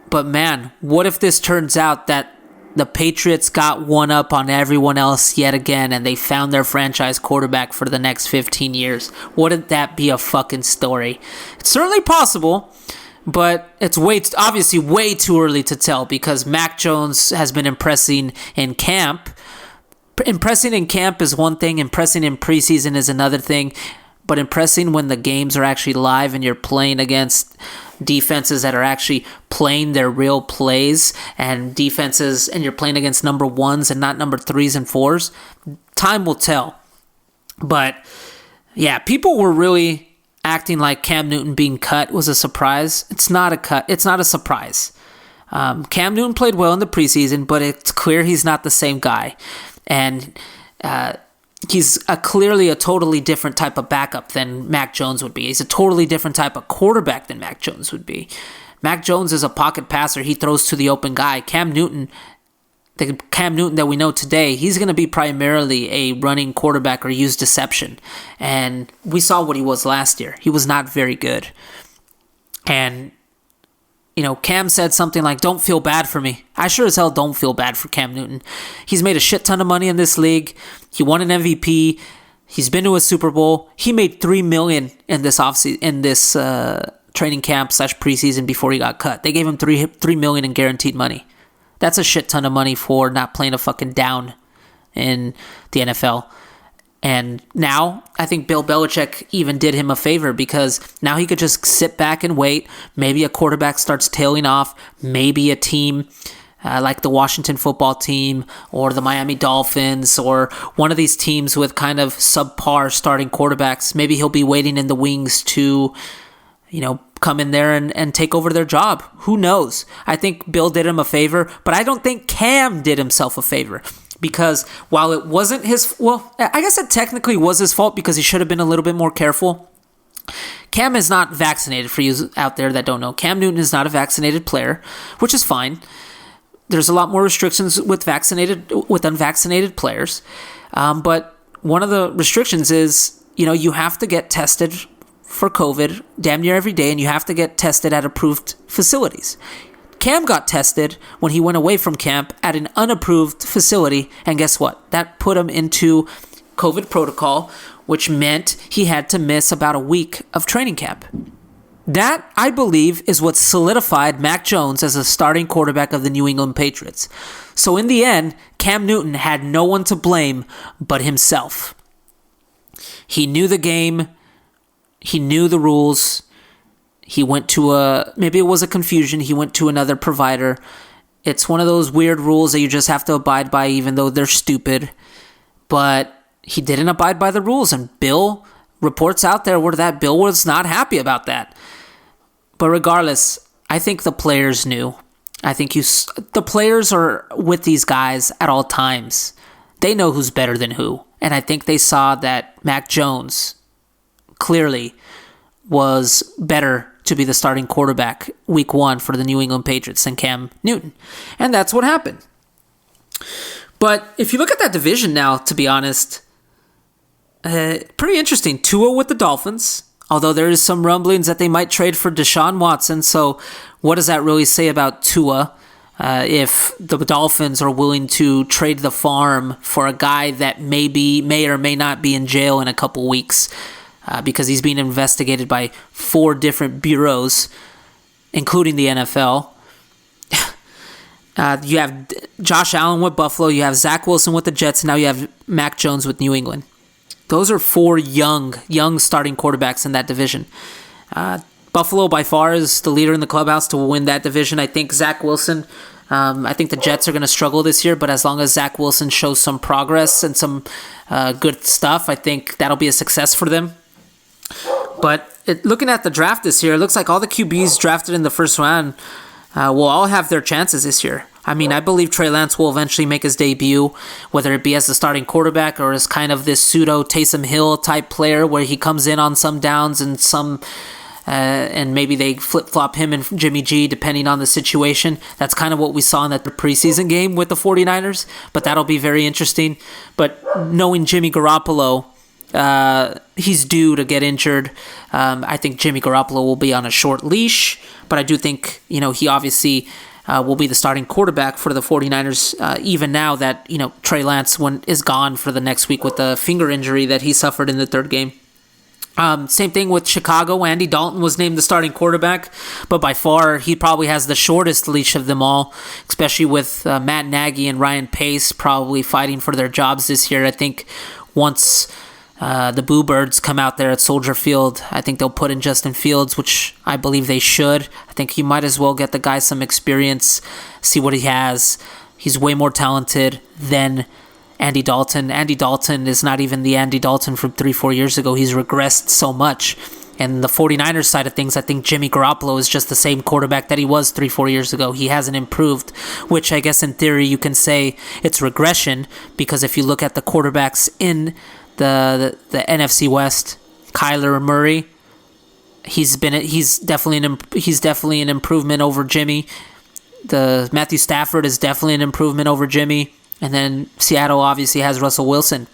But man, what if this turns out that the Patriots got one up on everyone else yet again and they found their franchise quarterback for the next 15 years? Wouldn't that be a fucking story? It's certainly possible, but it's obviously way too early to tell because Mac Jones has been impressing in camp. Impressing in camp is one thing, impressing in preseason is another thing, but impressing when the games are actually live and you're playing against defenses that are actually playing their real plays and defenses, and you're playing against number 1s and not number 3s and 4s, time will tell. But yeah, people were really acting like Cam Newton being cut was a surprise. It's not a cut. It's not a surprise. Cam Newton played well in the preseason, but it's clear he's not the same guy. And he's clearly a totally different type of backup than Mac Jones would be. He's a totally different type of quarterback than Mac Jones would be. Mac Jones is a pocket passer. He throws to the open guy. Cam Newton, the Cam Newton that we know today, he's going to be primarily a running quarterback or use deception. And we saw what he was last year. He was not very good. And Cam said something like, don't feel bad for me. I sure as hell don't feel bad for Cam Newton. He's made a shit ton of money in this league. He won an MVP. He's been to a Super Bowl. He made $3 million in this training camp / preseason before he got cut. They gave him $3 million in guaranteed money. That's a shit ton of money for not playing a fucking down in the NFL. And now, I think Bill Belichick even did him a favor because now he could just sit back and wait. Maybe a quarterback starts tailing off. Maybe a team like the Washington football team or the Miami Dolphins or one of these teams with kind of subpar starting quarterbacks. Maybe he'll be waiting in the wings to, come in there and take over their job. Who knows? I think Bill did him a favor, but I don't think Cam did himself a favor. Because while it wasn't I guess it technically was his fault because he should have been a little bit more careful. Cam is not vaccinated, for you out there that don't know. Cam Newton is not a vaccinated player, which is fine. There's a lot more restrictions with unvaccinated players. But one of the restrictions is, you have to get tested for COVID damn near every day, and you have to get tested at approved facilities. Cam got tested when he went away from camp at an unapproved facility, and guess what? That put him into COVID protocol, which meant he had to miss about a week of training camp. That, I believe, is what solidified Mac Jones as a starting quarterback of the New England Patriots. So in the end, Cam Newton had no one to blame but himself. He knew the game. He knew the rules. He went to maybe it was a confusion. He went to another provider. It's one of those weird rules that you just have to abide by even though they're stupid. But he didn't abide by the rules, and Bill reports out there were that Bill was not happy about that. But regardless, I think the players knew. I think the players are with these guys at all times. They know who's better than who. And I think they saw that Mac Jones clearly was better to be the starting quarterback week 1 for the New England Patriots than Cam Newton. And that's what happened. But if you look at that division now, to be honest, pretty interesting. Tua with the Dolphins, although there is some rumblings that they might trade for Deshaun Watson. So what does that really say about Tua if the Dolphins are willing to trade the farm for a guy that may or may not be in jail in a couple weeks? Because he's being investigated by 4 different bureaus, including the NFL. You have Josh Allen with Buffalo, you have Zach Wilson with the Jets, and now you have Mac Jones with New England. Those are 4 young starting quarterbacks in that division. Buffalo by far is the leader in the clubhouse to win that division. I think Zach Wilson I think the Jets are going to struggle this year, but as long as Zach Wilson shows some progress and some good stuff, I think that'll be a success for them. But looking at the draft this year, it looks like all the QBs drafted in the first round will all have their chances this year. I mean, I believe Trey Lance will eventually make his debut, whether it be as the starting quarterback or as kind of this pseudo Taysom Hill type player where he comes in on some downs and and maybe they flip-flop him and Jimmy G depending on the situation. That's kind of what we saw in that preseason game with the 49ers, but that'll be very interesting. But knowing Jimmy Garoppolo, he's due to get injured. I think Jimmy Garoppolo will be on a short leash, but I do think, he obviously will be the starting quarterback for the 49ers, even now that, Trey Lance is gone for the next week with the finger injury that he suffered in the third game. Same thing with Chicago. Andy Dalton was named the starting quarterback, but by far he probably has the shortest leash of them all, especially with Matt Nagy and Ryan Pace probably fighting for their jobs this year. I think once the Boo Birds come out there at Soldier Field, I think they'll put in Justin Fields, which I believe they should. I think you might as well get the guy some experience, see what he has. He's way more talented than Andy Dalton. Andy Dalton is not even the Andy Dalton from 3-4 years ago. He's regressed so much. And the 49ers side of things, I think Jimmy Garoppolo is just the same quarterback that he was 3-4 years ago. He hasn't improved, which I guess in theory you can say it's regression, because if you look at the quarterbacks in the NFC West, Kyler Murray, he's definitely an improvement over Jimmy. The Matthew Stafford is definitely an improvement over Jimmy. And then Seattle obviously has Russell Wilson.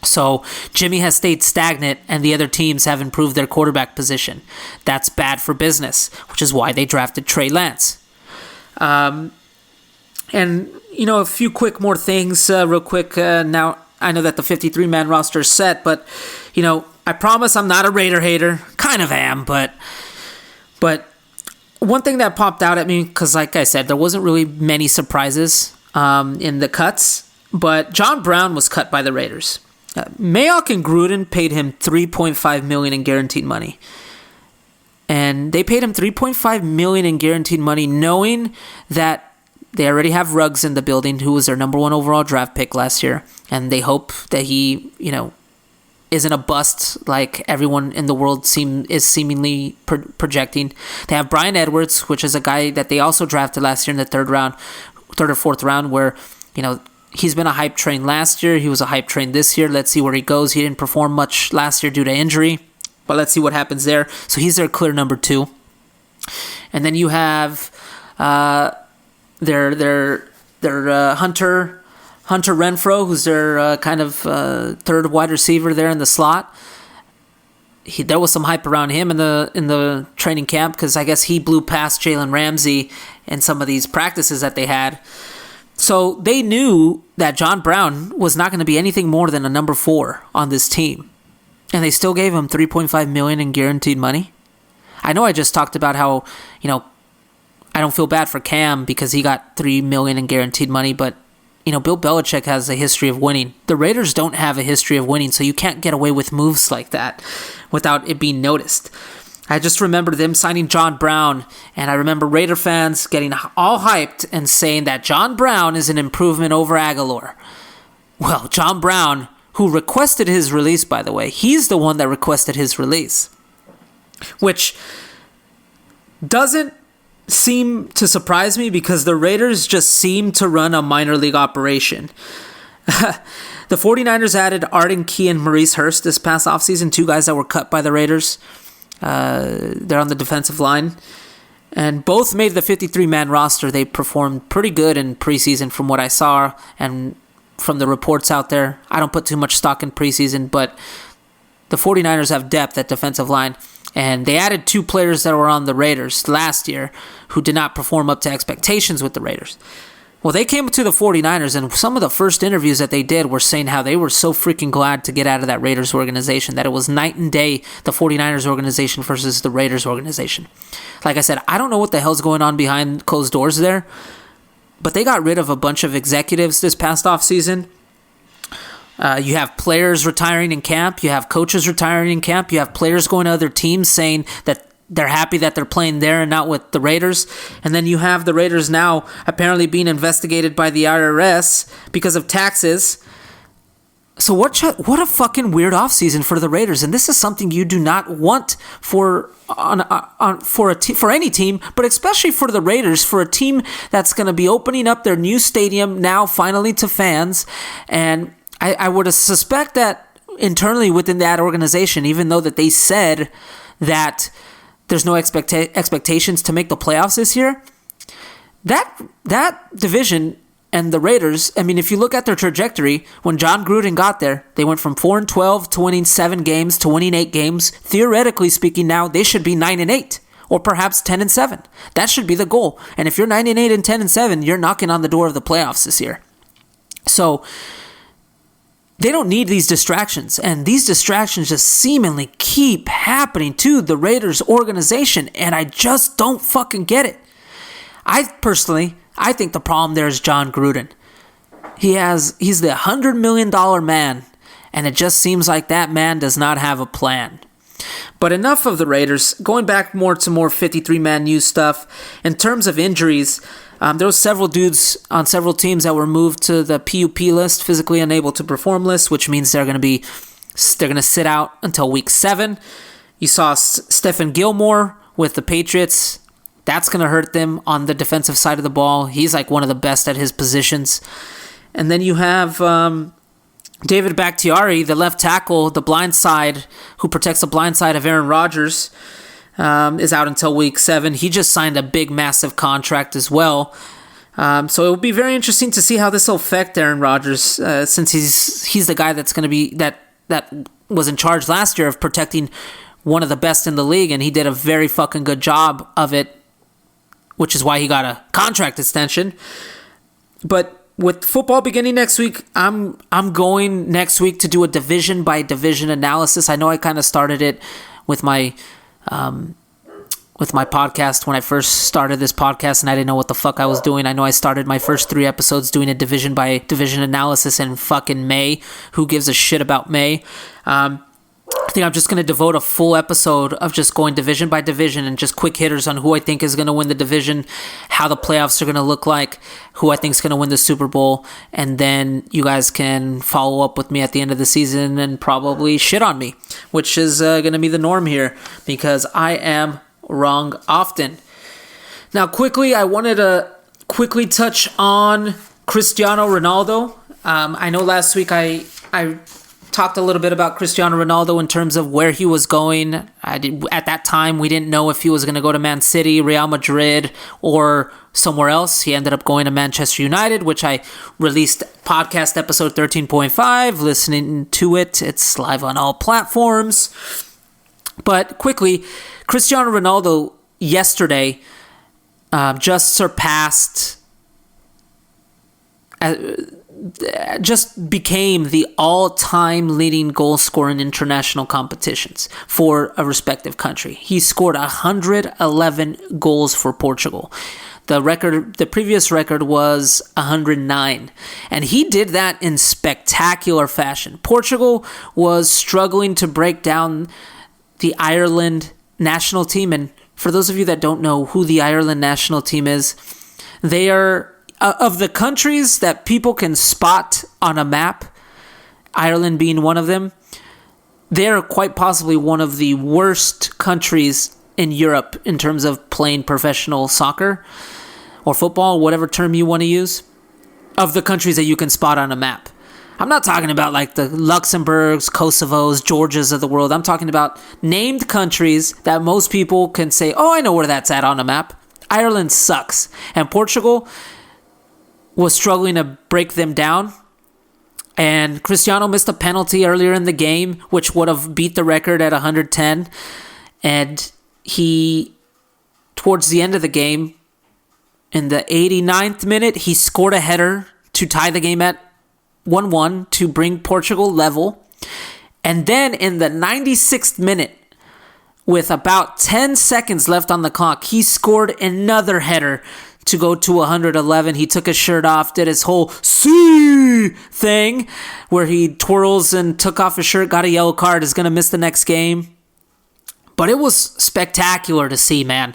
So Jimmy has stayed stagnant and the other teams have improved their quarterback position. That's bad for business, which is why they drafted Trey Lance. And, a few quick more things real quick. Now, I know that the 53-man roster is set, but, I promise I'm not a Raider hater. Kind of am, but one thing that popped out at me, because like I said, there wasn't really many surprises in the cuts, but John Brown was cut by the Raiders. Mayock and Gruden paid him $3.5 million in guaranteed money. And they paid him $3.5 million in guaranteed money knowing that they already have Ruggs in the building, who was their number 1 overall draft pick last year. And they hope that he, isn't a bust like everyone in the world is seemingly projecting. They have Bryan Edwards, which is a guy that they also drafted last year in the third or fourth round, where, he's been a hype train last year. He was a hype train this year. Let's see where he goes. He didn't perform much last year due to injury, but let's see what happens there. So he's their clear number 2. And then you have their Hunter Renfrow, who's their kind of third wide receiver there in the slot. There was some hype around him in the training camp because I guess he blew past Jalen Ramsey in some of these practices that they had. So they knew that John Brown was not going to be anything more than a number 4 on this team. And they still gave him $3.5 million in guaranteed money. I know I just talked about how, I don't feel bad for Cam because he got $3 million in guaranteed money, but Bill Belichick has a history of winning. The Raiders don't have a history of winning, so you can't get away with moves like that without it being noticed. I just remember them signing John Brown, and I remember Raider fans getting all hyped and saying that John Brown is an improvement over Aguilar. Well, John Brown, who requested his release, by the way, he's the one that requested his release, which doesn't seem to surprise me because the Raiders just seem to run a minor league operation. The 49ers added Arden Key and Maurice Hurst this past offseason, 2 guys that were cut by the Raiders. They're on the defensive line. And both made the 53-man roster. They performed pretty good in preseason from what I saw and from the reports out there. I don't put too much stock in preseason, but the 49ers have depth at defensive line. And they added 2 players that were on the Raiders last year who did not perform up to expectations with the Raiders. Well, they came to the 49ers, and some of the first interviews that they did were saying how they were so freaking glad to get out of that Raiders organization, that it was night and day, the 49ers organization versus the Raiders organization. Like I said, I don't know what the hell's going on behind closed doors there, but they got rid of a bunch of executives this past offseason. You have players retiring in camp. You have coaches retiring in camp. You have players going to other teams saying that they're happy that they're playing there and not with the Raiders. And then you have the Raiders now apparently being investigated by the IRS because of taxes. So what a fucking weird offseason for the Raiders. And this is something you do not want for any team, but especially for the Raiders, for a team that's going to be opening up their new stadium now finally to fans. And I would suspect that internally within that organization, even though that they said that there's no expectations to make the playoffs this year, that division and the Raiders, I mean, if you look at their trajectory, when John Gruden got there, they went from 4-12 to winning 7 games to winning 8 games. Theoretically speaking, now they should be 9-8 or perhaps 10-7. That should be the goal. And if you're 9-8 and 10-7, you're knocking on the door of the playoffs this year. So they don't need these distractions, and these distractions just seemingly keep happening to the Raiders organization, and I just don't fucking get it. I think the problem there is John Gruden. He's the $100 million man, and it just seems like that man does not have a plan. But enough of the Raiders. Going back more to 53-man news stuff. In terms of injuries, there were several dudes on several teams that were moved to the PUP list, physically unable to perform list, which means they're going to sit out until week 7. You saw Stephen Gilmore with the Patriots. That's going to hurt them on the defensive side of the ball. He's like one of the best at his positions. And then you have David Bakhtiari, the left tackle, the blind side, who protects the blind side of Aaron Rodgers, is out until week 7. He just signed a big, massive contract as well. So it will be very interesting to see how this will affect Aaron Rodgers, since he's the guy that's going to be that was in charge last year of protecting one of the best in the league, and he did a very fucking good job of it, which is why he got a contract extension. But with football beginning next week, I'm going next week to do a division by division analysis. I know I kind of started it with my podcast when I first started this podcast, and I didn't know what the fuck I was doing. I know I started my first 3 episodes doing a division by division analysis in fucking May. Who gives a shit about May? I think I'm just going to devote a full episode of just going division by division and just quick hitters on who I think is going to win the division, how the playoffs are going to look like, who I think is going to win the Super Bowl, and then you guys can follow up with me at the end of the season and probably shit on me, which is going to be the norm here because I am wrong often. Now, quickly, I wanted to quickly touch on Cristiano Ronaldo. I know last week I talked a little bit about Cristiano Ronaldo in terms of where he was going. At that time, we didn't know if he was going to go to Man City, Real Madrid, or somewhere else. He ended up going to Manchester United, which I released podcast episode 13.5. Listening to it, it's live on all platforms. But quickly, Cristiano Ronaldo yesterday just surpassed... just became the all-time leading goal scorer in international competitions for a respective country. He scored 111 goals for Portugal. The previous record was 109, and he did that in spectacular fashion. Portugal was struggling to break down the Ireland national team, and for those of you that don't know who the Ireland national team is, they are... of the countries that people can spot on a map, Ireland being one of them, they're quite possibly one of the worst countries in Europe in terms of playing professional soccer or football, whatever term you want to use, of the countries that you can spot on a map. I'm not talking about like the Luxembourgs, Kosovos, Georgias of the world. I'm talking about named countries that most people can say, oh, I know where that's at on a map. Ireland sucks. And Portugal was struggling to break them down, and Cristiano missed a penalty earlier in the game, which would have beat the record at 110, and he, towards the end of the game, in the 89th minute, he scored a header to tie the game at 1-1 to bring Portugal level, and then in the 96th minute, with about 10 seconds left on the clock, he scored another header to go to 111. He took his shirt off, did his whole "see" thing where he twirls and took off his shirt, got a yellow card, is going to miss the next game. But it was spectacular to see, man.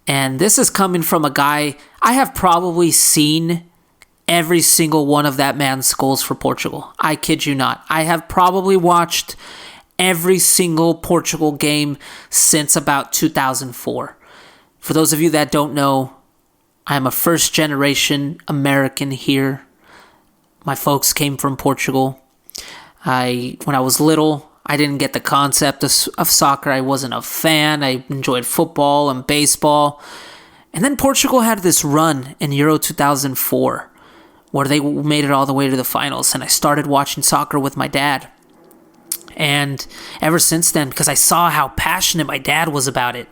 And this is coming from a guy, I have probably seen every single one of that man's goals for Portugal. I kid you not. I have probably watched every single Portugal game since about 2004. For those of you that don't know, I'm a first-generation American here. My folks came from Portugal. When I was little, I didn't get the concept of soccer. I wasn't a fan. I enjoyed football and baseball. And then Portugal had this run in Euro 2004 where they made it all the way to the finals. And I started watching soccer with my dad. And ever since then, because I saw how passionate my dad was about it,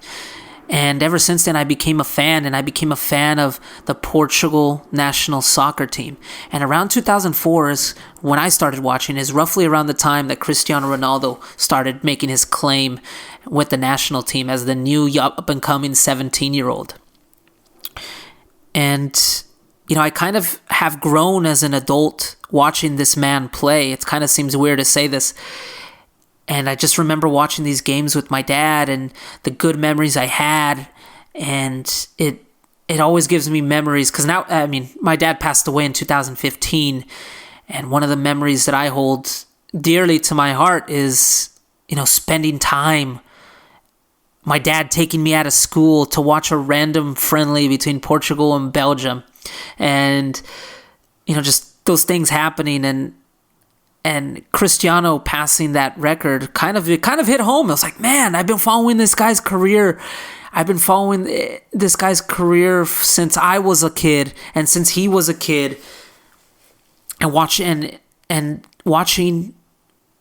and ever since then I became a fan, and I became a fan of the Portugal national soccer team. And around 2004 is when I started watching, is roughly around the time that Cristiano Ronaldo started making his claim with the national team as the new up-and-coming 17-year-old. And, I kind of have grown as an adult watching this man play. It kind of seems weird to say this. And I just remember watching these games with my dad and the good memories I had. And it always gives me memories. Because now, my dad passed away in 2015. And one of the memories that I hold dearly to my heart is, spending time. My dad taking me out of school to watch a random friendly between Portugal and Belgium. And, just those things happening. And Cristiano passing that record it kind of hit home. I was like, man, I've been following this guy's career. I've been following this guy's career since I was a kid and since he was a kid. And watching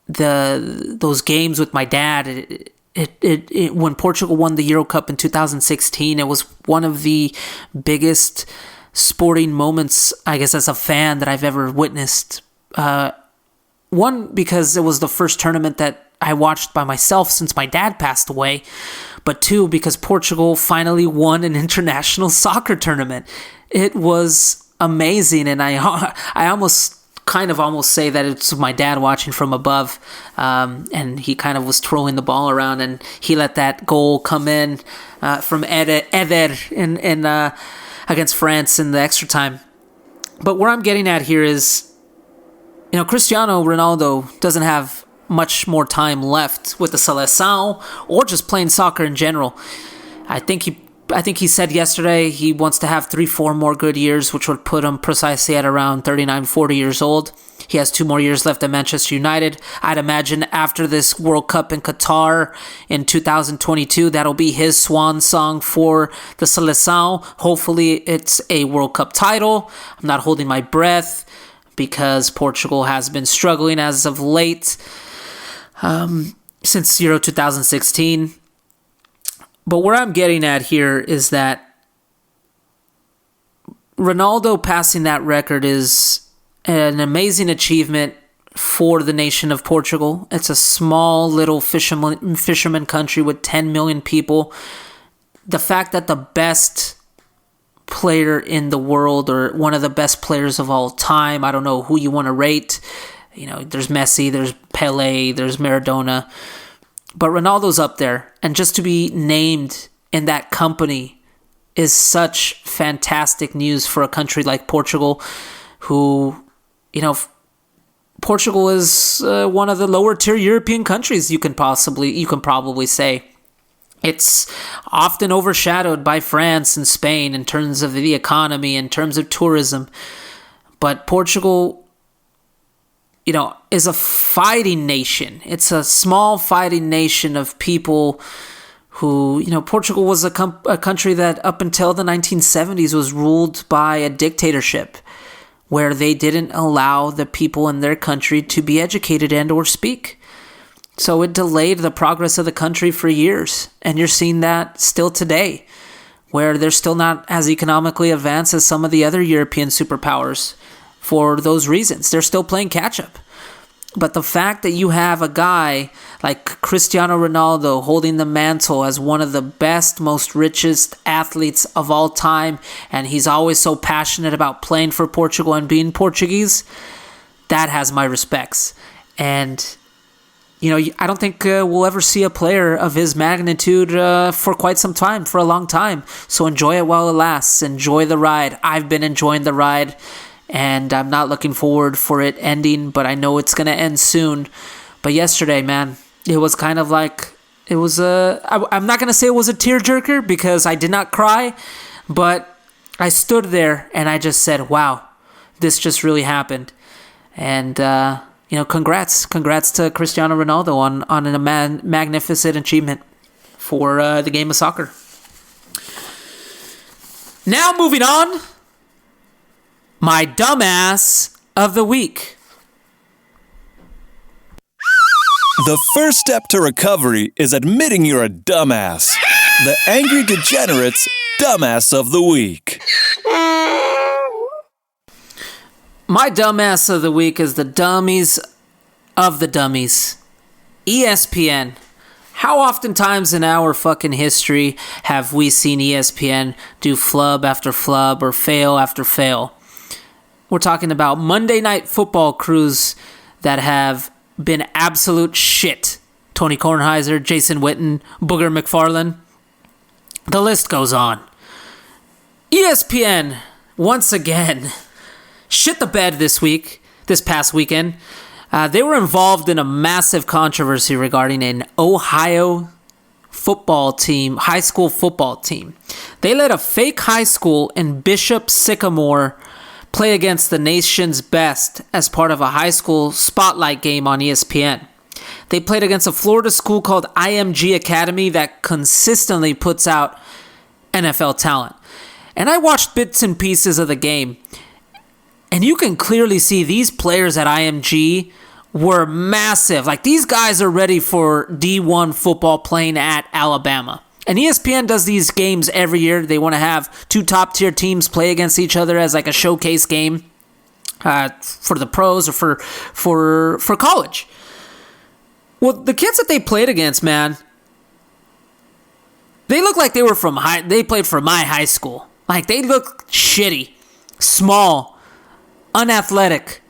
those games with my dad. When Portugal won the Euro Cup in 2016, it was one of the biggest sporting moments, I guess, as a fan that I've ever witnessed. One, because it was the first tournament that I watched by myself since my dad passed away. But two, because Portugal finally won an international soccer tournament. It was amazing, and I almost say that it's my dad watching from above, and he kind of was throwing the ball around, and he let that goal come in from Eder in against France in the extra time. But where I'm getting at here is, Cristiano Ronaldo doesn't have much more time left with the Seleção or just playing soccer in general. I think he said yesterday he wants to have 3-4 more good years, which would put him precisely at around 39, 40 years old. He has 2 more years left at Manchester United. I'd imagine after this World Cup in Qatar in 2022, that'll be his swan song for the Seleção. Hopefully it's a World Cup title. I'm not holding my breath because Portugal has been struggling as of late since Euro 2016. But where I'm getting at here is that Ronaldo passing that record is an amazing achievement for the nation of Portugal. It's a small little fisherman country with 10 million people. The fact that the best player in the world, or one of the best players of all time, I don't know who you want to rate. There's Messi, there's Pele, there's Maradona. But Ronaldo's up there, and just to be named in that company is such fantastic news for a country like Portugal, who, Portugal is one of the lower tier European countries you can probably say. It's often overshadowed by France and Spain in terms of the economy, in terms of tourism. But Portugal, is a fighting nation. It's a small fighting nation of people who, Portugal was a country that up until the 1970s was ruled by a dictatorship where they didn't allow the people in their country to be educated and or speak. So it delayed the progress of the country for years. And you're seeing that still today, where they're still not as economically advanced as some of the other European superpowers for those reasons. They're still playing catch-up. But the fact that you have a guy like Cristiano Ronaldo holding the mantle as one of the best, most richest athletes of all time, and he's always so passionate about playing for Portugal and being Portuguese, that has my respects. And I don't think we'll ever see a player of his magnitude for quite some time, for a long time. So enjoy it while it lasts. Enjoy the ride. I've been enjoying the ride, and I'm not looking forward for it ending, but I know it's going to end soon. But yesterday, man, it was kind of like, I'm not going to say it was a tearjerker because I did not cry, but I stood there and I just said, wow, this just really happened. And, congrats to Cristiano Ronaldo on a magnificent achievement for the game of soccer. Now moving on, my dumbass of the week. The first step to recovery is admitting you're a dumbass. The Angry Degenerate's Dumbass of the Week. My dumbass of the week is the dummies of the dummies. ESPN. How oftentimes in our fucking history have we seen ESPN do flub after flub or fail after fail? We're talking about Monday Night Football crews that have been absolute shit. Tony Kornheiser, Jason Witten, Booger McFarlane. The list goes on. ESPN, once again, shit the bed this past weekend. They were involved in a massive controversy regarding an Ohio football team, high school football team. They let a fake high school in Bishop Sycamore play against the nation's best as part of a high school spotlight game on ESPN. They played against a Florida school called IMG Academy that consistently puts out NFL talent. And I watched bits and pieces of the game, and you can clearly see these players at IMG were massive. Like, these guys are ready for D1 football playing at Alabama. And ESPN does these games every year. They want to have two top-tier teams play against each other as like a showcase game for the pros or for college. Well, the kids that they played against, man, they look like they were they played for my high school. Like, they look shitty, small, unathletic.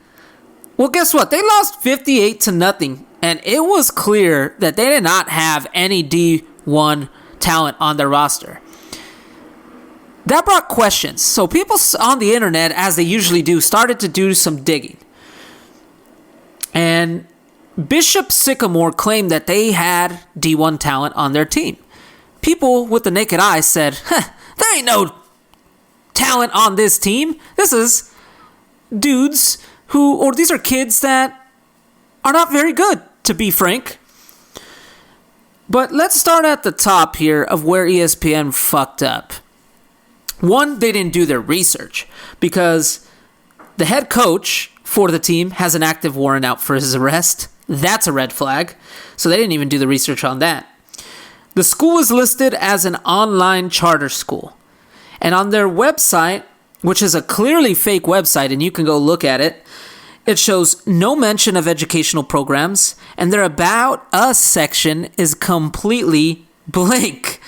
Well, guess what? They lost 58-0, and it was clear that they did not have any D1 talent on their roster. That brought questions. So people on the internet, as they usually do, started to do some digging. And Bishop Sycamore claimed that they had D1 talent on their team. People with the naked eye said, there ain't no talent on this team. This is dudes these are kids that are not very good, to be frank. But let's start at the top here of where ESPN fucked up. One, they didn't do their research because the head coach for the team has an active warrant out for his arrest. That's a red flag. So they didn't even do the research on that. The school is listed as an online charter school. And on their website, which is a clearly fake website, and you can go look at it, it shows no mention of educational programs, and their About Us section is completely blank.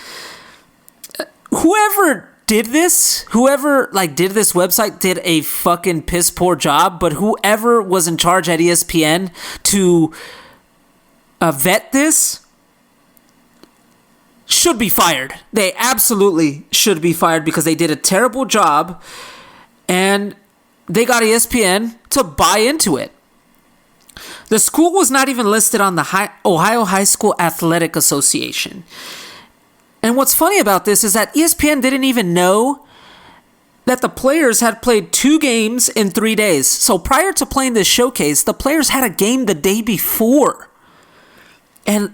Whoever did this website did a fucking piss poor job, but whoever was in charge at ESPN to vet this should be fired. They absolutely should be fired because they did a terrible job, and they got ESPN to buy into it. The school was not even listed on the Ohio High School Athletic Association. And what's funny about this is that ESPN didn't even know that the players had played 2 games in 3 days. So prior to playing this showcase, the players had a game the day before. And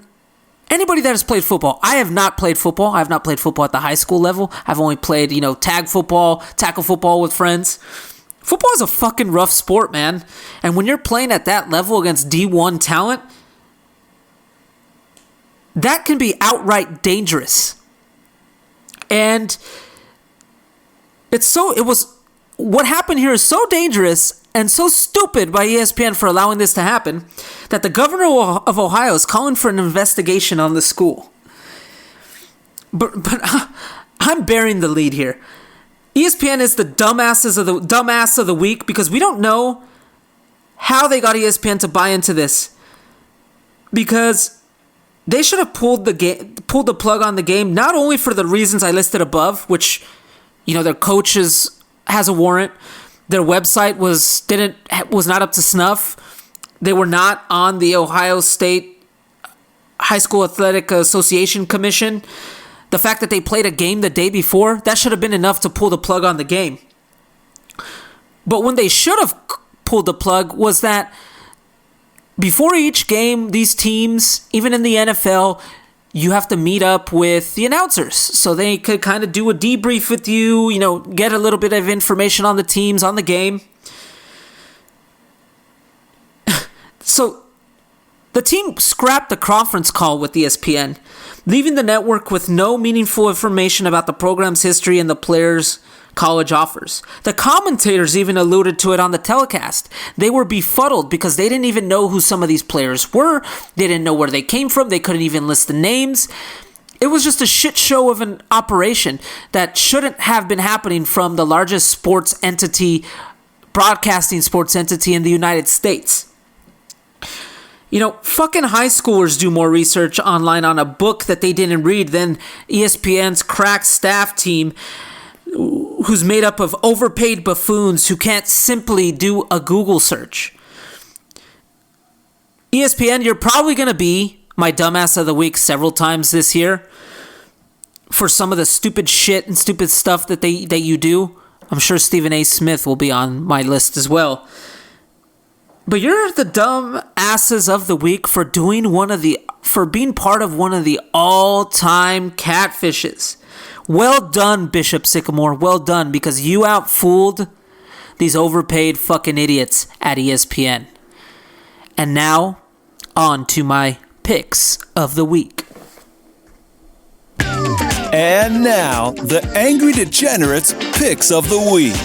anybody that has played football, I have not played football. I have not played football at the high school level. I've only played, tag football, tackle football with friends. Football is a fucking rough sport, man. And when you're playing at that level against D1 talent, that can be outright dangerous. And what happened here is so dangerous and so stupid by ESPN for allowing this to happen that the governor of Ohio is calling for an investigation on the school. But I'm bearing the lead here. ESPN is the dumbass of the week because we don't know how they got ESPN to buy into this. because they should have pulled the plug on the game, not only for the reasons I listed above, which, their coach has a warrant, their website was not up to snuff, they were not on the Ohio State High School Athletic Association Commission. The fact that they played a game the day before, that should have been enough to pull the plug on the game. But when they should have pulled the plug was that before each game, these teams, even in the NFL, you have to meet up with the announcers so they could kind of do a debrief with you, get a little bit of information on the teams, on the game. So the team scrapped the conference call with ESPN, leaving the network with no meaningful information about the program's history and the players' college offers. The commentators even alluded to it on the telecast. They were befuddled because they didn't even know who some of these players were. They didn't know where they came from. They couldn't even list the names. It was just a shit show of an operation that shouldn't have been happening from the largest sports entity, broadcasting sports entity in the United States. Fucking high schoolers do more research online on a book that they didn't read than ESPN's crack staff team, who's made up of overpaid buffoons who can't simply do a Google search. ESPN, you're probably going to be my dumbass of the week several times this year for some of the stupid shit and stupid stuff that you do. I'm sure Stephen A. Smith will be on my list as well. But you're the dumb asses of the week for being part of one of the all-time catfishes. Well done, Bishop Sycamore. Well done, because you outfooled these overpaid fucking idiots at ESPN. And now, on to my picks of the week. And now, the Angry Degenerates Picks of the Week.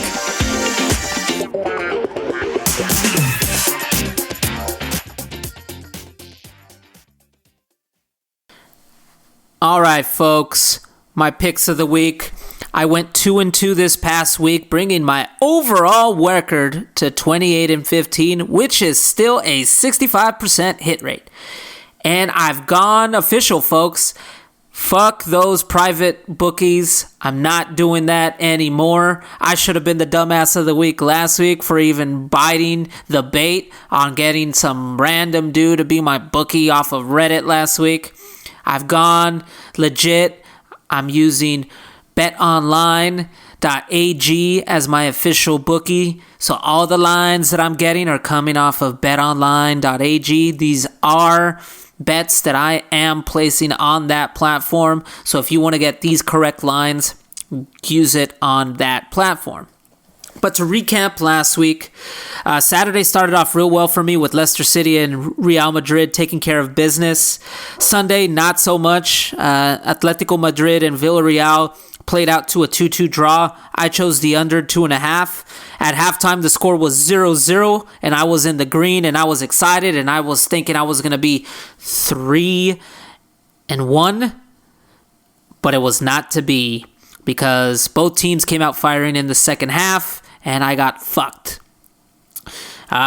All right, folks. My picks of the week. I went 2-2 this past week, bringing my overall record to 28-15, which is still a 65% hit rate. And I've gone official, folks. Fuck those private bookies. I'm not doing that anymore. I should have been the dumbass of the week last week for even biting the bait on getting some random dude to be my bookie off of Reddit last week. I've gone legit. I'm using betonline.ag as my official bookie. So all the lines that I'm getting are coming off of betonline.ag. These are bets that I am placing on that platform. So if you want to get these correct lines, use it on that platform. But to recap last week, Saturday started off real well for me with Leicester City and Real Madrid taking care of business. Sunday, not so much. Atletico Madrid and Villarreal played out to a 2-2 draw. I chose the under 2.5. At halftime, the score was 0-0, and I was in the green, and I was excited, and I was thinking I was going to be 3-1, but it was not to be because both teams came out firing in the second half, and I got fucked.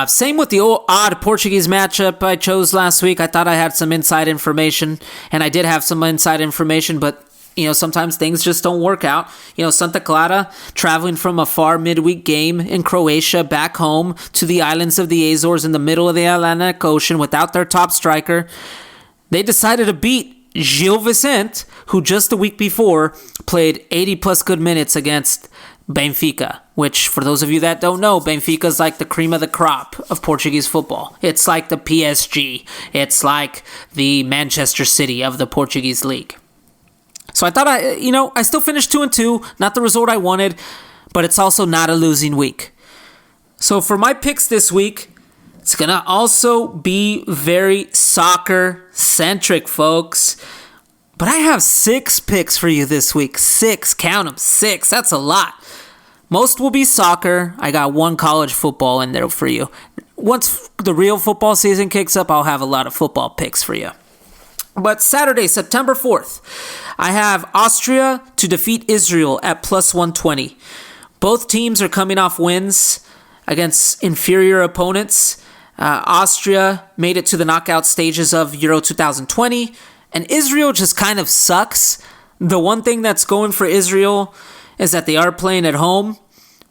Same with the odd Portuguese matchup I chose last week. I thought I had some inside information, and I did have some inside information, but sometimes things just don't work out. Santa Clara traveling from a far midweek game in Croatia back home to the islands of the Azores in the middle of the Atlantic Ocean without their top striker. They decided to beat Gil Vicente, who just the week before played 80-plus good minutes against Benfica, which, for those of you that don't know, Benfica is like the cream of the crop of Portuguese football. It's like the PSG. It's like the Manchester City of the Portuguese league. So I thought I still finished 2-2, not the result I wanted, but it's also not a losing week. So for my picks this week, it's going to also be very soccer-centric, folks. But I have 6 picks for you this week. 6, count them, 6. That's a lot. Most will be soccer. I got 1 college football in there for you. Once the real football season kicks up, I'll have a lot of football picks for you. But Saturday, September 4th, I have Austria to defeat Israel at plus 120. Both teams are coming off wins against inferior opponents. Austria made it to the knockout stages of Euro 2020, and Israel just kind of sucks. The one thing that's going for Israel is that they are playing at home,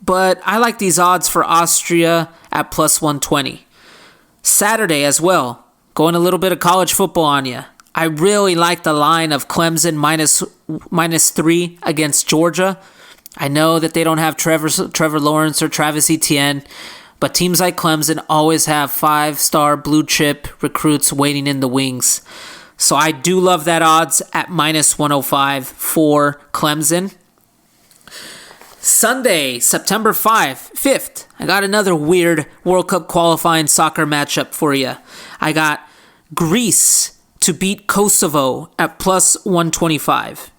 but I like these odds for Austria at plus 120. Saturday as well, going a little bit of college football on you. I really like the line of Clemson minus 3 against Georgia. I know that they don't have Trevor Lawrence or Travis Etienne, but teams like Clemson always have 5-star blue chip recruits waiting in the wings. So I do love that odds at minus 105 for Clemson. Sunday, September 5th, I got another weird World Cup qualifying soccer matchup for you. I got Greece to beat Kosovo at plus 125.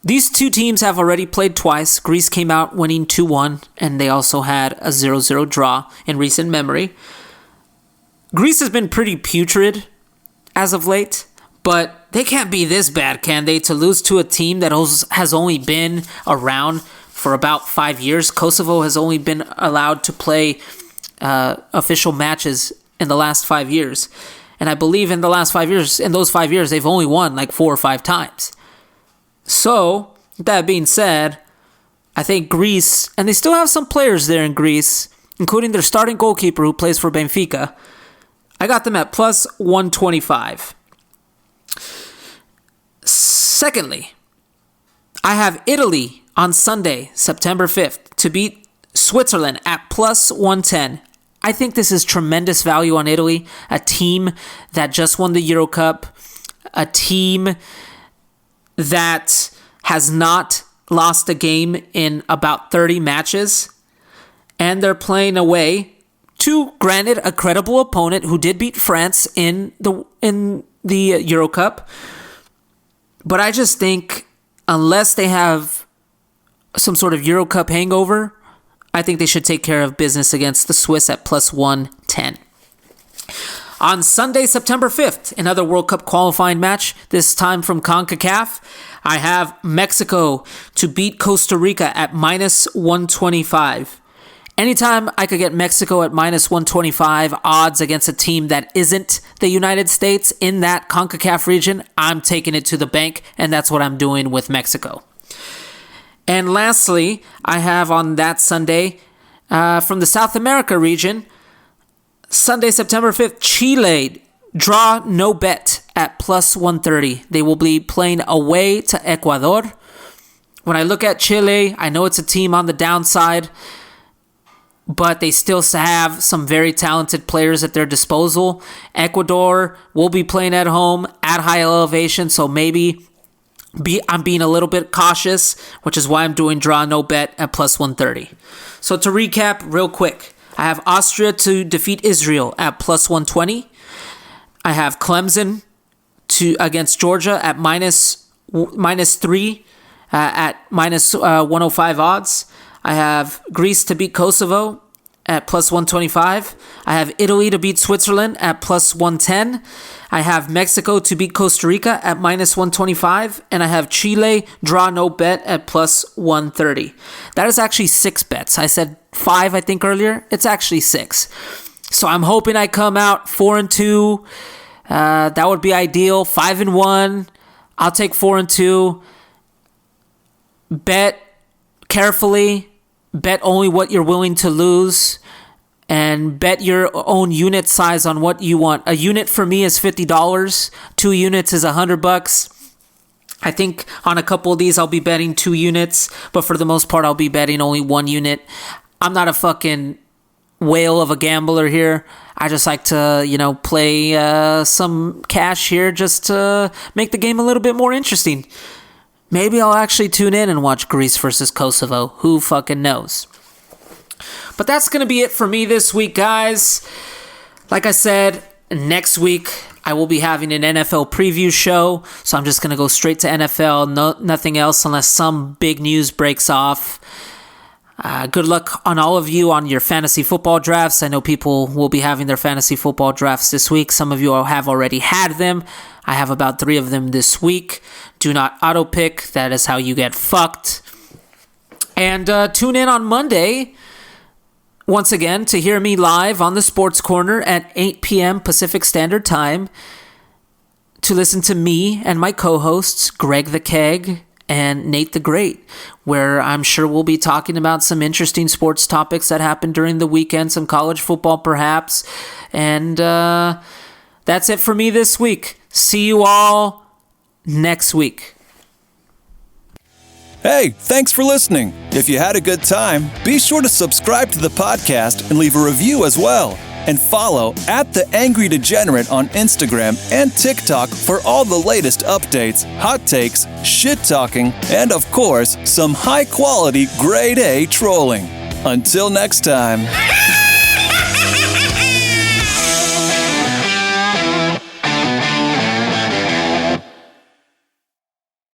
These two teams have already played twice. Greece came out winning 2-1, and they also had a 0-0 draw in recent memory. Greece has been pretty putrid as of late, but they can't be this bad, can they, to lose to a team that has only been around for about 5 years? Kosovo has only been allowed to play official matches in the last 5 years. And I believe in those 5 years, they've only won like 4 or 5 times. So, that being said, I think Greece, and they still have some players there in Greece, including their starting goalkeeper who plays for Benfica. I got them at plus 125. Secondly, I have Italy on Sunday, September 5th, to beat Switzerland at plus 110. I think this is tremendous value on Italy, a team that just won the Euro Cup, a team that has not lost a game in about 30 matches, and they're playing away to, granted, a credible opponent who did beat France in the Euro Cup. But I just think unless they have some sort of Euro Cup hangover, I think they should take care of business against the Swiss at plus 110. On Sunday, September 5th, another World Cup qualifying match, this time from CONCACAF, I have Mexico to beat Costa Rica at minus 125. Anytime I could get Mexico at minus 125 odds against a team that isn't the United States in that CONCACAF region, I'm taking it to the bank, and that's what I'm doing with Mexico. And lastly, I have on that Sunday, from the South America region, Sunday, September 5th, Chile, draw no bet at plus 130. They will be playing away to Ecuador. When I look at Chile, I know it's a team on the downside, but they still have some very talented players at their disposal. Ecuador will be playing at home at high elevation, so maybe I'm being a little bit cautious, which is why I'm doing draw no bet at plus 130. So to recap real quick, I have Austria to defeat Israel at plus 120. I have Clemson against Georgia at minus 3 at minus 105 odds. I have Greece to beat Kosovo at plus 125. I have Italy to beat Switzerland at plus 110. I have Mexico to beat Costa Rica at minus 125. And I have Chile draw no bet at plus 130. That is actually 6 bets. I said 5, I think, earlier. It's actually 6. So I'm hoping I come out 4-2. That would be ideal. 5-1. I'll take 4-2. Bet carefully. Bet only what you're willing to lose, and bet your own unit size on what you want. A unit for me is $50. 2 units is $100. I think on a couple of these I'll be betting 2 units, but for the most part I'll be betting only 1 unit. I'm not a fucking whale of a gambler here. I just like to, play some cash here just to make the game a little bit more interesting. Maybe I'll actually tune in and watch Greece versus Kosovo. Who fucking knows? But that's going to be it for me this week, guys. Like I said, next week I will be having an NFL preview show. So I'm just going to go straight to NFL. Nothing else unless some big news breaks off. Good luck on all of you on your fantasy football drafts. I know people will be having their fantasy football drafts this week. Some of you have already had them. I have about 3 of them this week. Do not auto pick. That is how you get fucked. And tune in on Monday once again, to hear me live on the Sports Corner at 8 p.m. Pacific Standard Time, to listen to me and my co-hosts, Greg the Keg and Nate the Great, where I'm sure we'll be talking about some interesting sports topics that happened during the weekend, some college football perhaps, and that's it for me this week. See you all next week. Hey, thanks for listening. If you had a good time, be sure to subscribe to the podcast and leave a review as well. And follow @The_Angry Degenerate on Instagram and TikTok for all the latest updates, hot takes, shit-talking, and of course, some high-quality grade A trolling. Until next time.